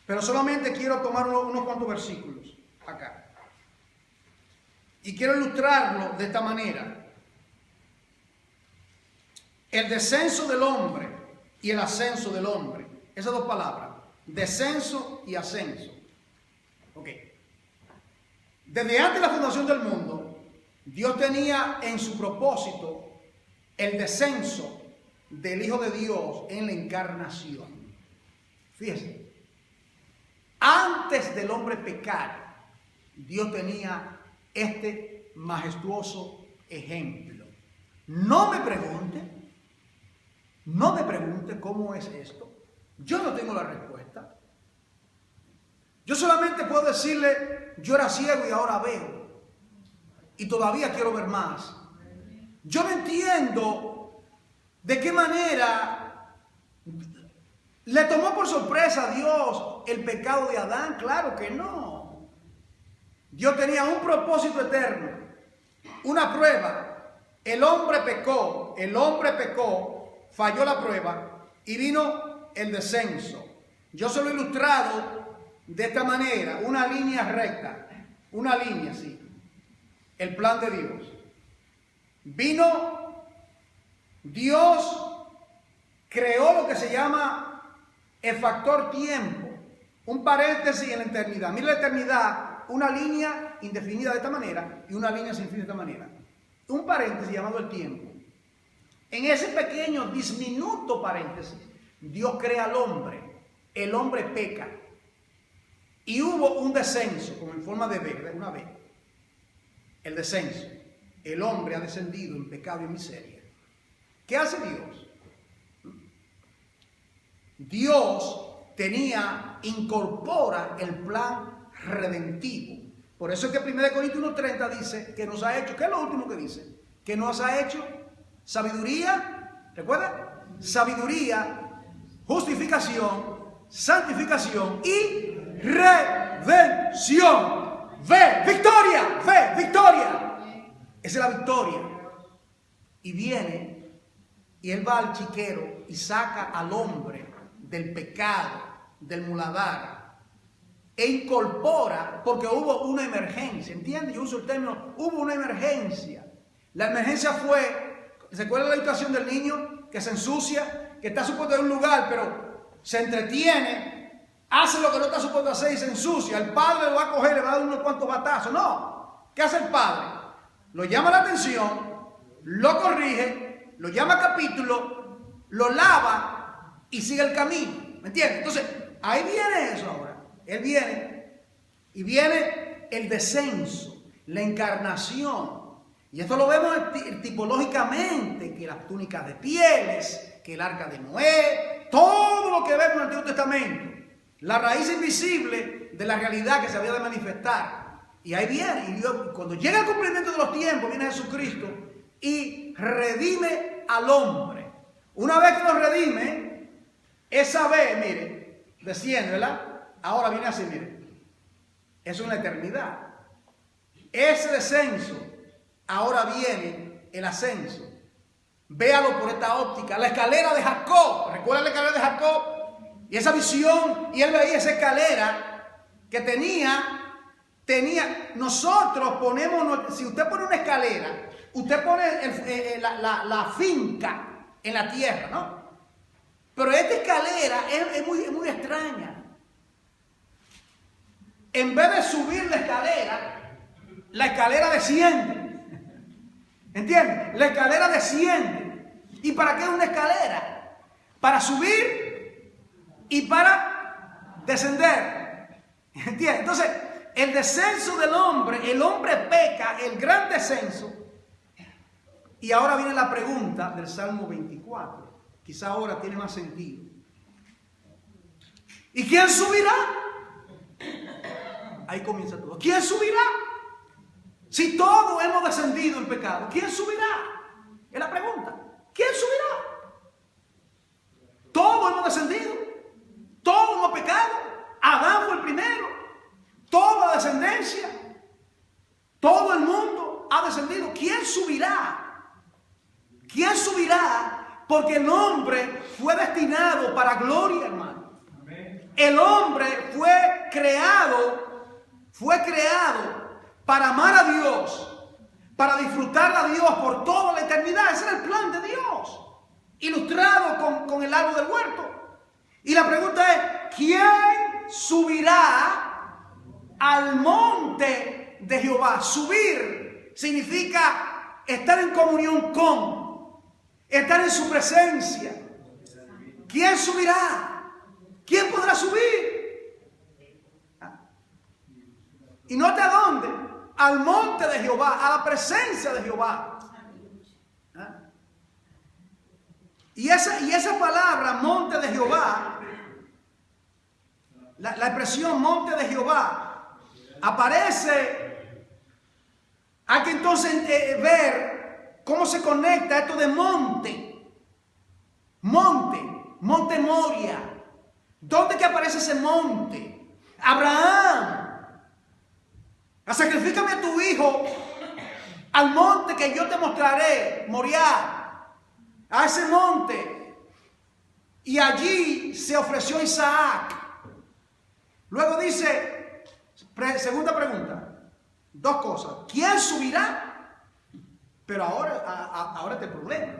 Pero solamente quiero tomar unos cuantos versículos acá. Y quiero ilustrarlo de esta manera. El descenso del hombre y el ascenso del hombre. Esas dos palabras. Descenso y ascenso. Ok. Desde antes de la fundación del mundo, Dios tenía en su propósito el descenso del Hijo de Dios en la encarnación. Fíjense. Antes del hombre pecar, Dios tenía este majestuoso ejemplo. No me pregunte cómo es esto. Yo no tengo la respuesta. Yo solamente puedo decirle, yo era ciego y ahora veo. Y todavía quiero ver más. Yo no entiendo de qué manera le tomó por sorpresa a Dios el pecado de Adán. Claro que no. Dios tenía un propósito eterno, una prueba. El hombre pecó, falló la prueba y vino el descenso. Yo se lo he ilustrado de esta manera, una línea recta, una línea así. El plan de Dios. Vino Dios, creó lo que se llama el factor tiempo, un paréntesis en la eternidad. Mira la eternidad, una línea indefinida de esta manera y una línea sin fin de esta manera. Un paréntesis llamado el tiempo. En ese pequeño, diminuto paréntesis, Dios crea al hombre. El hombre peca. Y hubo un descenso, como en forma de V, una V. El descenso. El hombre ha descendido en pecado y miseria. ¿Qué hace Dios? Dios incorpora el plan redentivo. Por eso es que 1 Corintios 1:30 dice que nos ha hecho, ¿qué es lo último que dice? Que nos ha hecho sabiduría, ¿recuerda? Sabiduría, justificación, santificación y redención. Victoria. Esa es la victoria. Y viene, y él va al chiquero y saca al hombre del pecado, del muladar. E incorpora, porque hubo una emergencia, ¿entiendes? Yo uso el término, hubo una emergencia. La emergencia fue, ¿se acuerda la situación del niño que se ensucia, que está supuesto en un lugar, pero se entretiene, hace lo que no está supuesto hacer y se ensucia? El padre lo va a coger, le va a dar unos cuantos batazos. No, ¿qué hace el padre? Lo llama la atención, lo corrige, lo llama a capítulo, lo lava y sigue el camino, ¿me entiendes? Entonces, ahí viene eso ahora. Él viene y viene el descenso, la encarnación. Y esto lo vemos tipológicamente, que las túnicas de pieles, que el arca de Noé, todo lo que vemos en el Antiguo Testamento, la raíz invisible de la realidad que se había de manifestar. Y ahí viene, y Dios, cuando llega el cumplimiento de los tiempos, viene Jesucristo y redime al hombre. Una vez que lo redime, esa vez, mire, desciende, ¿verdad? Ahora viene así, mire, es una eternidad. Ese descenso, ahora viene el ascenso. Véalo por esta óptica. La escalera de Jacob, ¿recuerda la escalera de Jacob? Y esa visión, y él veía esa escalera que tenía, nosotros ponemos, si usted pone una escalera, usted pone la finca en la tierra, ¿no? Pero esta escalera es muy extraña. En vez de subir la escalera desciende. ¿Entiendes? La escalera desciende. ¿Y para qué es una escalera? Para subir y para descender. ¿Entiendes? Entonces, el descenso del hombre, el hombre peca, el gran descenso. Y ahora viene la pregunta del Salmo 24. Quizá ahora tiene más sentido. ¿Y quién subirá? Ahí comienza todo. ¿Quién subirá? Si todos hemos descendido en pecado, ¿quién subirá? Es la pregunta. ¿Quién subirá? Todos hemos descendido. Todos hemos pecado. Adán fue el primero. Toda la descendencia. Todo el mundo ha descendido. ¿Quién subirá? ¿Quién subirá? Porque el hombre fue destinado para gloria, hermano. El hombre fue creado para amar a Dios, para disfrutar a Dios por toda la eternidad. Ese era el plan de Dios, ilustrado con el árbol del huerto. Y la pregunta es, ¿quién subirá al monte de Jehová? Subir significa estar en comunión con, estar en su presencia. ¿Quién subirá? ¿Quién podrá subir? ¿Y note a dónde? Al monte de Jehová, a la presencia de Jehová. Y esa palabra, monte de Jehová, la expresión monte de Jehová, aparece. Hay que entonces ver cómo se conecta esto de monte. Monte Moria. ¿Dónde que aparece ese monte? Abraham. Sacrifícame a tu hijo al monte que yo te mostraré, Moriah, a ese monte. Y allí se ofreció Isaac. Luego dice, segunda pregunta, dos cosas. ¿Quién subirá? Pero ahora este problema.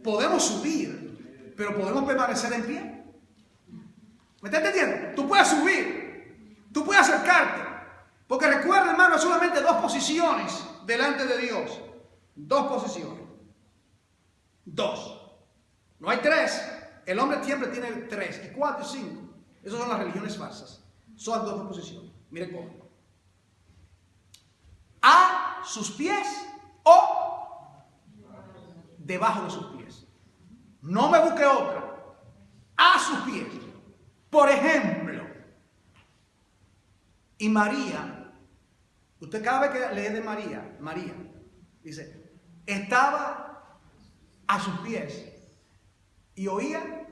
Podemos subir, pero podemos permanecer en pie. ¿Me estás entendiendo? Tú puedes subir, tú puedes acercarte. Porque recuerda, hermano, solamente dos posiciones delante de Dios. Dos posiciones. Dos. No hay tres. El hombre siempre tiene 3, y 4 y 5. Esas son las religiones falsas. Son dos posiciones. Miren cómo. A sus pies o debajo de sus pies. No me busque otra. A sus pies. Por ejemplo. Y María, usted cada vez que lee de María, dice, estaba a sus pies y oía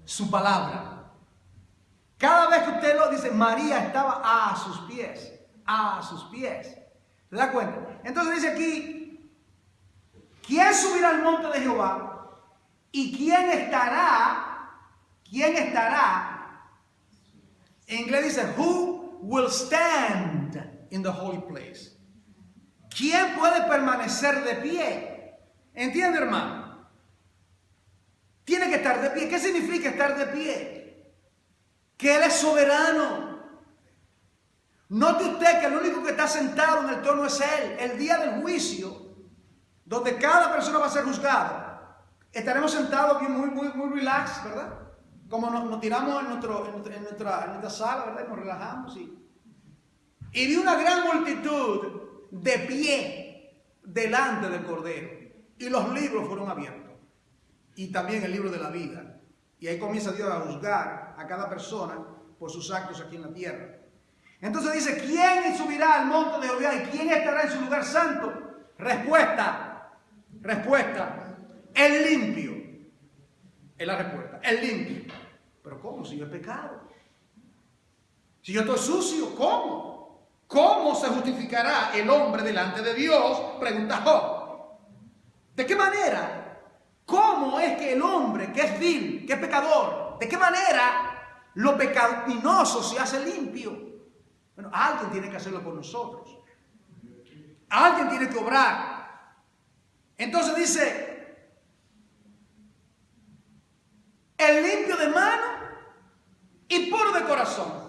su palabra. Cada vez que usted lo dice, María estaba a sus pies, a sus pies. ¿Se da cuenta? Entonces dice aquí, ¿quién subirá al monte de Jehová? ¿Y quién estará? En inglés dice, who will stand in the holy place? ¿Quién puede permanecer de pie? ¿Entiende, hermano? Tiene que estar de pie. ¿Qué significa estar de pie? Que Él es soberano. Note usted que el único que está sentado en el trono es Él. El día del juicio, donde cada persona va a ser juzgada, estaremos sentados aquí muy relax, ¿verdad? Como nos tiramos en nuestra sala, ¿verdad? Y nos relajamos. Y vi una gran multitud de pie delante del Cordero. Y los libros fueron abiertos. Y también el libro de la vida. Y ahí comienza Dios a juzgar a cada persona por sus actos aquí en la tierra. Entonces dice, ¿quién subirá al monte de Jehová y quién estará en su lugar santo? Respuesta. El limpio. Es la respuesta. El limpio. Pero ¿cómo? Si yo he pecado. Si yo estoy sucio, ¿cómo? ¿Cómo se justificará el hombre delante de Dios? Pregunta Job. ¿De qué manera? ¿Cómo es que el hombre que es vil, que es pecador, de qué manera lo pecaminoso se hace limpio? Bueno, alguien tiene que hacerlo por nosotros. Alguien tiene que obrar. Entonces dice, el limpio de mano y puro de corazón.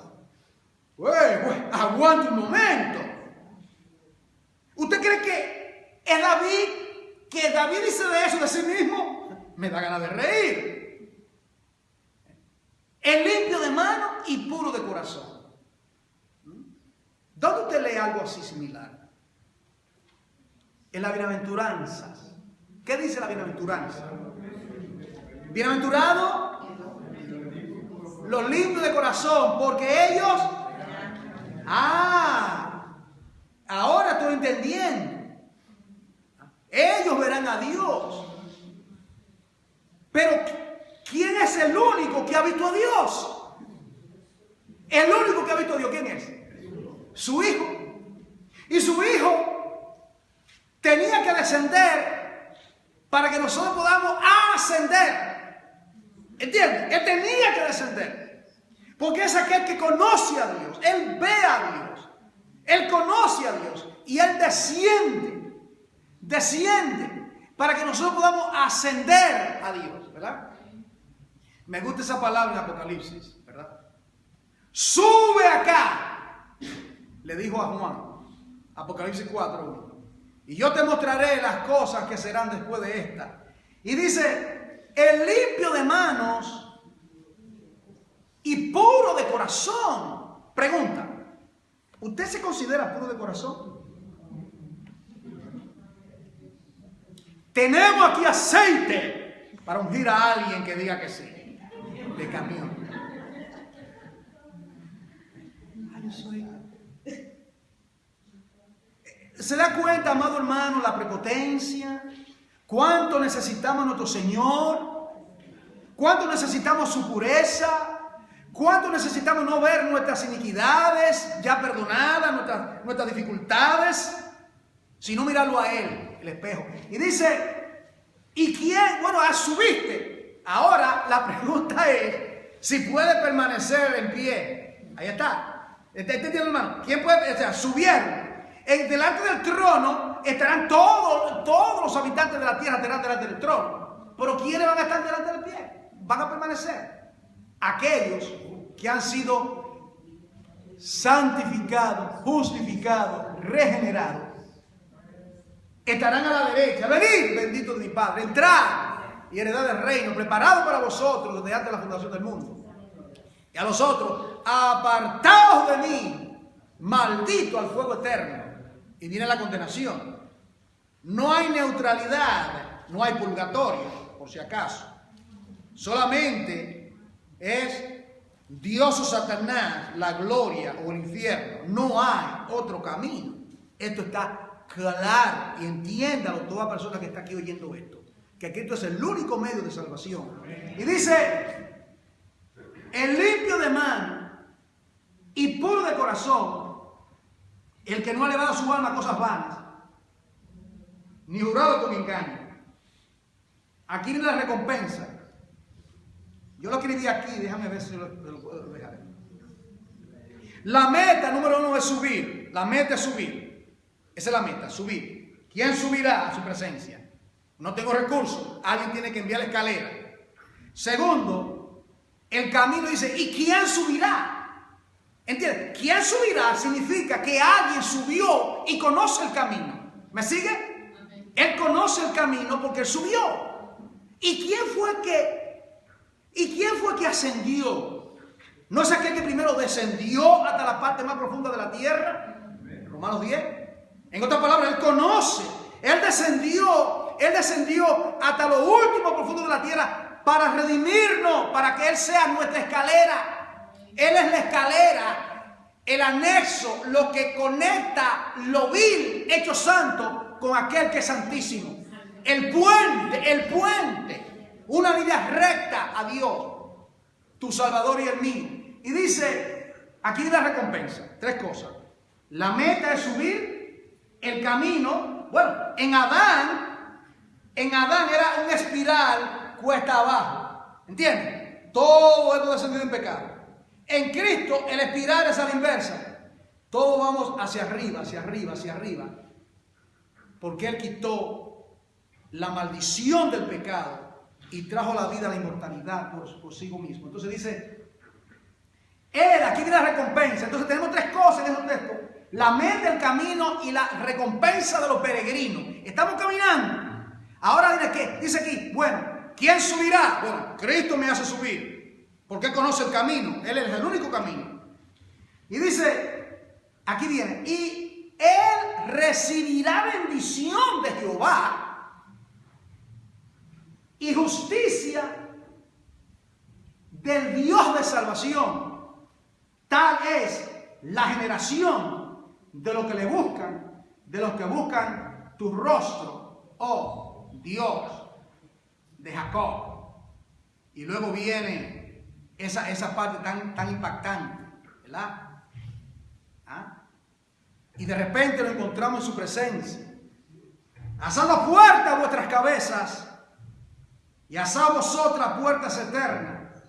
Aguanta un momento. ¿Usted cree que es David? Que David dice de eso de sí mismo, me da ganas de reír. El limpio de mano y puro de corazón. ¿Dónde usted lee algo así similar? En las bienaventuranzas. ¿Qué dice la bienaventuranza? Bienaventurados los limpios de corazón, porque ellos... ahora estoy entendiendo. Ellos verán a Dios. Pero ¿quién es el único que ha visto a Dios? El único que ha visto a Dios, ¿quién es? Su Hijo. Y su Hijo tenía que descender para que nosotros podamos ascender. ¿Entiendes? Él tenía que descender. Porque es aquel que conoce a Dios. Él ve a Dios. Él conoce a Dios. Y Él desciende para que nosotros podamos ascender a Dios, ¿verdad? Me gusta esa palabra en Apocalipsis, ¿verdad? Sube acá, le dijo a Juan, Apocalipsis 4:1, y yo te mostraré las cosas que serán después de esta. Y dice, el limpio de manos y puro de corazón. Pregunta, ¿usted se considera puro de corazón? Tenemos aquí aceite para ungir a alguien que diga que sí. De camión. ¿Se da cuenta, amado hermano, la prepotencia? ¿Cuánto necesitamos a nuestro Señor? ¿Cuánto necesitamos su pureza? ¿Cuánto necesitamos no ver nuestras iniquidades ya perdonadas, nuestras dificultades? Sino mirarlo a Él, el espejo. Y dice, ¿y quién? Bueno, subiste. Ahora la pregunta es si puede permanecer en pie. Ahí está. ¿Entienden, hermano? ¿Quién puede? O sea, subieron. Delante del trono estarán todos los habitantes de la tierra estarán delante del trono. Pero ¿quiénes van a estar delante del pie? Van a permanecer aquellos que han sido santificados, justificados, regenerados. Estarán a la derecha. Venid, bendito de mi Padre, entrad y heredad del reino preparado para vosotros desde antes de la fundación del mundo. Y a los otros, apartaos de mí, maldito al fuego eterno. Y viene la condenación. No hay neutralidad, no hay purgatorio, por si acaso. Solamente es Dios o Satanás, la gloria o el infierno. No hay otro camino. Esto está claro, y entiéndalo toda persona que está aquí oyendo esto, que Cristo es el único medio de salvación. Y dice, el limpio de mano y puro de corazón, el que no ha elevado su alma a cosas vanas, ni jurado con engaño. Aquí viene la recompensa. Yo lo escribí aquí, déjame ver si lo puedo dejar. La meta número 1 es subir. La meta es subir. Esa es la meta, subir. ¿Quién subirá a su presencia? No tengo recursos. Alguien tiene que enviar la escalera. Segundo, el camino dice, ¿y quién subirá? ¿Entiendes? ¿Quién subirá? Significa que alguien subió y conoce el camino. ¿Me sigue? Él conoce el camino porque él subió. ¿Y quién fue que ascendió? ¿No es aquel que primero descendió hasta la parte más profunda de la tierra? Romanos 10. En otras palabras, él conoce. Él descendió hasta lo último profundo de la tierra para redimirnos, para que él sea nuestra escalera. Él es la escalera, el anexo, lo que conecta lo vil hecho santo con aquel que es santísimo. El puente, una vida recta a Dios, tu Salvador y el mío. Y dice, aquí viene la recompensa, 3 cosas. La meta es subir, el camino, bueno, en Adán era una espiral cuesta abajo, ¿entiendes? Todo hemos descendido en pecado. En Cristo el espiral es a la inversa. Todos vamos hacia arriba, hacia arriba, hacia arriba. Porque Él quitó la maldición del pecado y trajo la vida a la inmortalidad por sí mismo. Entonces dice, Él, aquí viene la recompensa. Entonces tenemos 3 cosas en este texto. La meta, el camino y la recompensa de los peregrinos. Estamos caminando. Ahora dice aquí, bueno, ¿quién subirá? Bueno, Cristo me hace subir. Porque Él conoce el camino. Él es el único camino. Y dice, aquí viene, y Él recibirá bendición de Jehová y justicia del Dios de salvación. Tal es la generación de los que le buscan, de los que buscan tu rostro, oh Dios de Jacob. Y luego viene esa parte tan impactante, ¿verdad? ¿Ah? Y de repente lo encontramos en su presencia. Alzad la puerta a vuestras cabezas y alzad vosotras puertas eternas.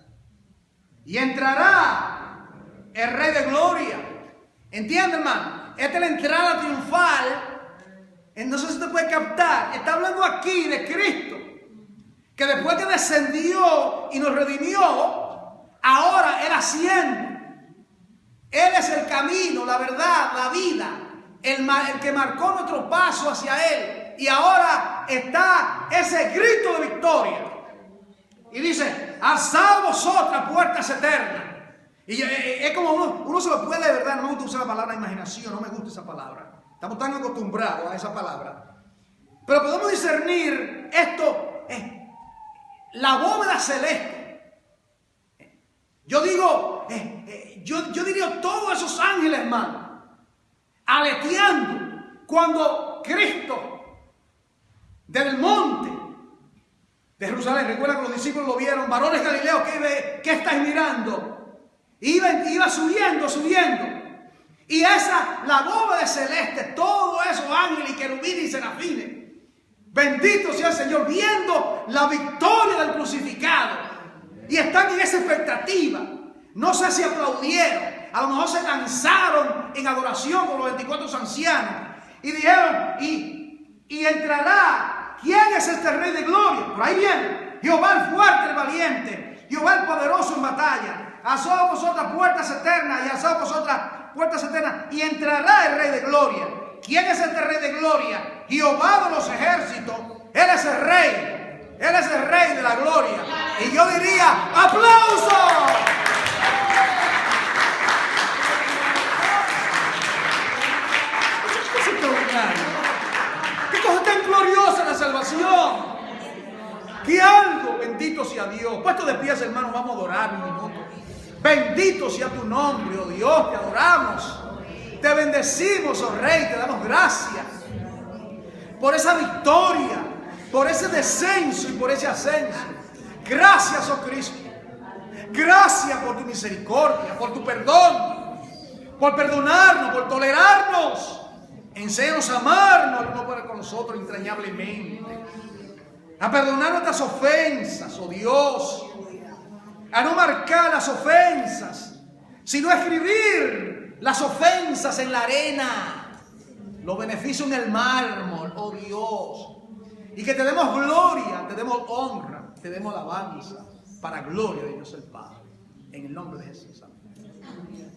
Y entrará el Rey de Gloria. ¿Entienden, hermano? Esta es la entrada triunfal. Entonces usted puede captar. Está hablando aquí de Cristo, que después que descendió y nos redimió, ahora Él asciende. Él es el camino, la verdad, la vida, el que marcó nuestro paso hacia Él. Y ahora está ese grito de victoria. Y dice, alzad vosotras puertas eternas. Y es como uno se lo puede, de verdad, no me gusta usar la palabra imaginación, no me gusta esa palabra. Estamos tan acostumbrados a esa palabra. Pero podemos discernir esto. la bóveda celeste. Yo digo, yo diría todos esos ángeles, hermano, aleteando cuando Cristo desde el monte de Jerusalén, recuerda que los discípulos lo vieron, varones galileos, ¿qué estáis mirando? Iba subiendo. Y la bóveda celeste, todos esos ángeles y querubines y serafines, bendito sea el Señor, viendo la victoria del crucificado. Y están en esa expectativa. No sé si aplaudieron, a lo mejor se lanzaron en adoración con los 24 ancianos. Y dijeron, y entrará, ¿quién es este Rey de Gloria? Por ahí viene, Jehová el fuerte, el valiente, Jehová el poderoso en batalla. Alzad vosotras puertas eternas y alzad vosotras puertas eternas, y entrará el Rey de Gloria. ¿Quién es este Rey de Gloria? Jehová de los ejércitos. Él es el Rey. Él es el Rey de la gloria. Y yo diría, ¡aplausos! ¿Qué es extraordinario? ¿Qué cosa tan gloriosa la salvación? ¿Qué algo? Bendito sea Dios. Puesto de pies, hermanos, vamos a adorar un minuto. Bendito sea tu nombre, oh Dios, te adoramos. Te bendecimos, oh Rey, te damos gracias por esa victoria, por ese descenso y por ese ascenso. Gracias, oh Cristo. Gracias por tu misericordia, por tu perdón, por perdonarnos, por tolerarnos. Enséñanos a amarnos el uno para con nosotros entrañablemente, a perdonar nuestras ofensas, oh Dios, a no marcar las ofensas, sino a escribir las ofensas en la arena, los beneficios en el mármol, oh Dios, y que te demos gloria, te demos honra, te demos alabanza, para gloria de Dios el Padre, en el nombre de Jesús. Amén.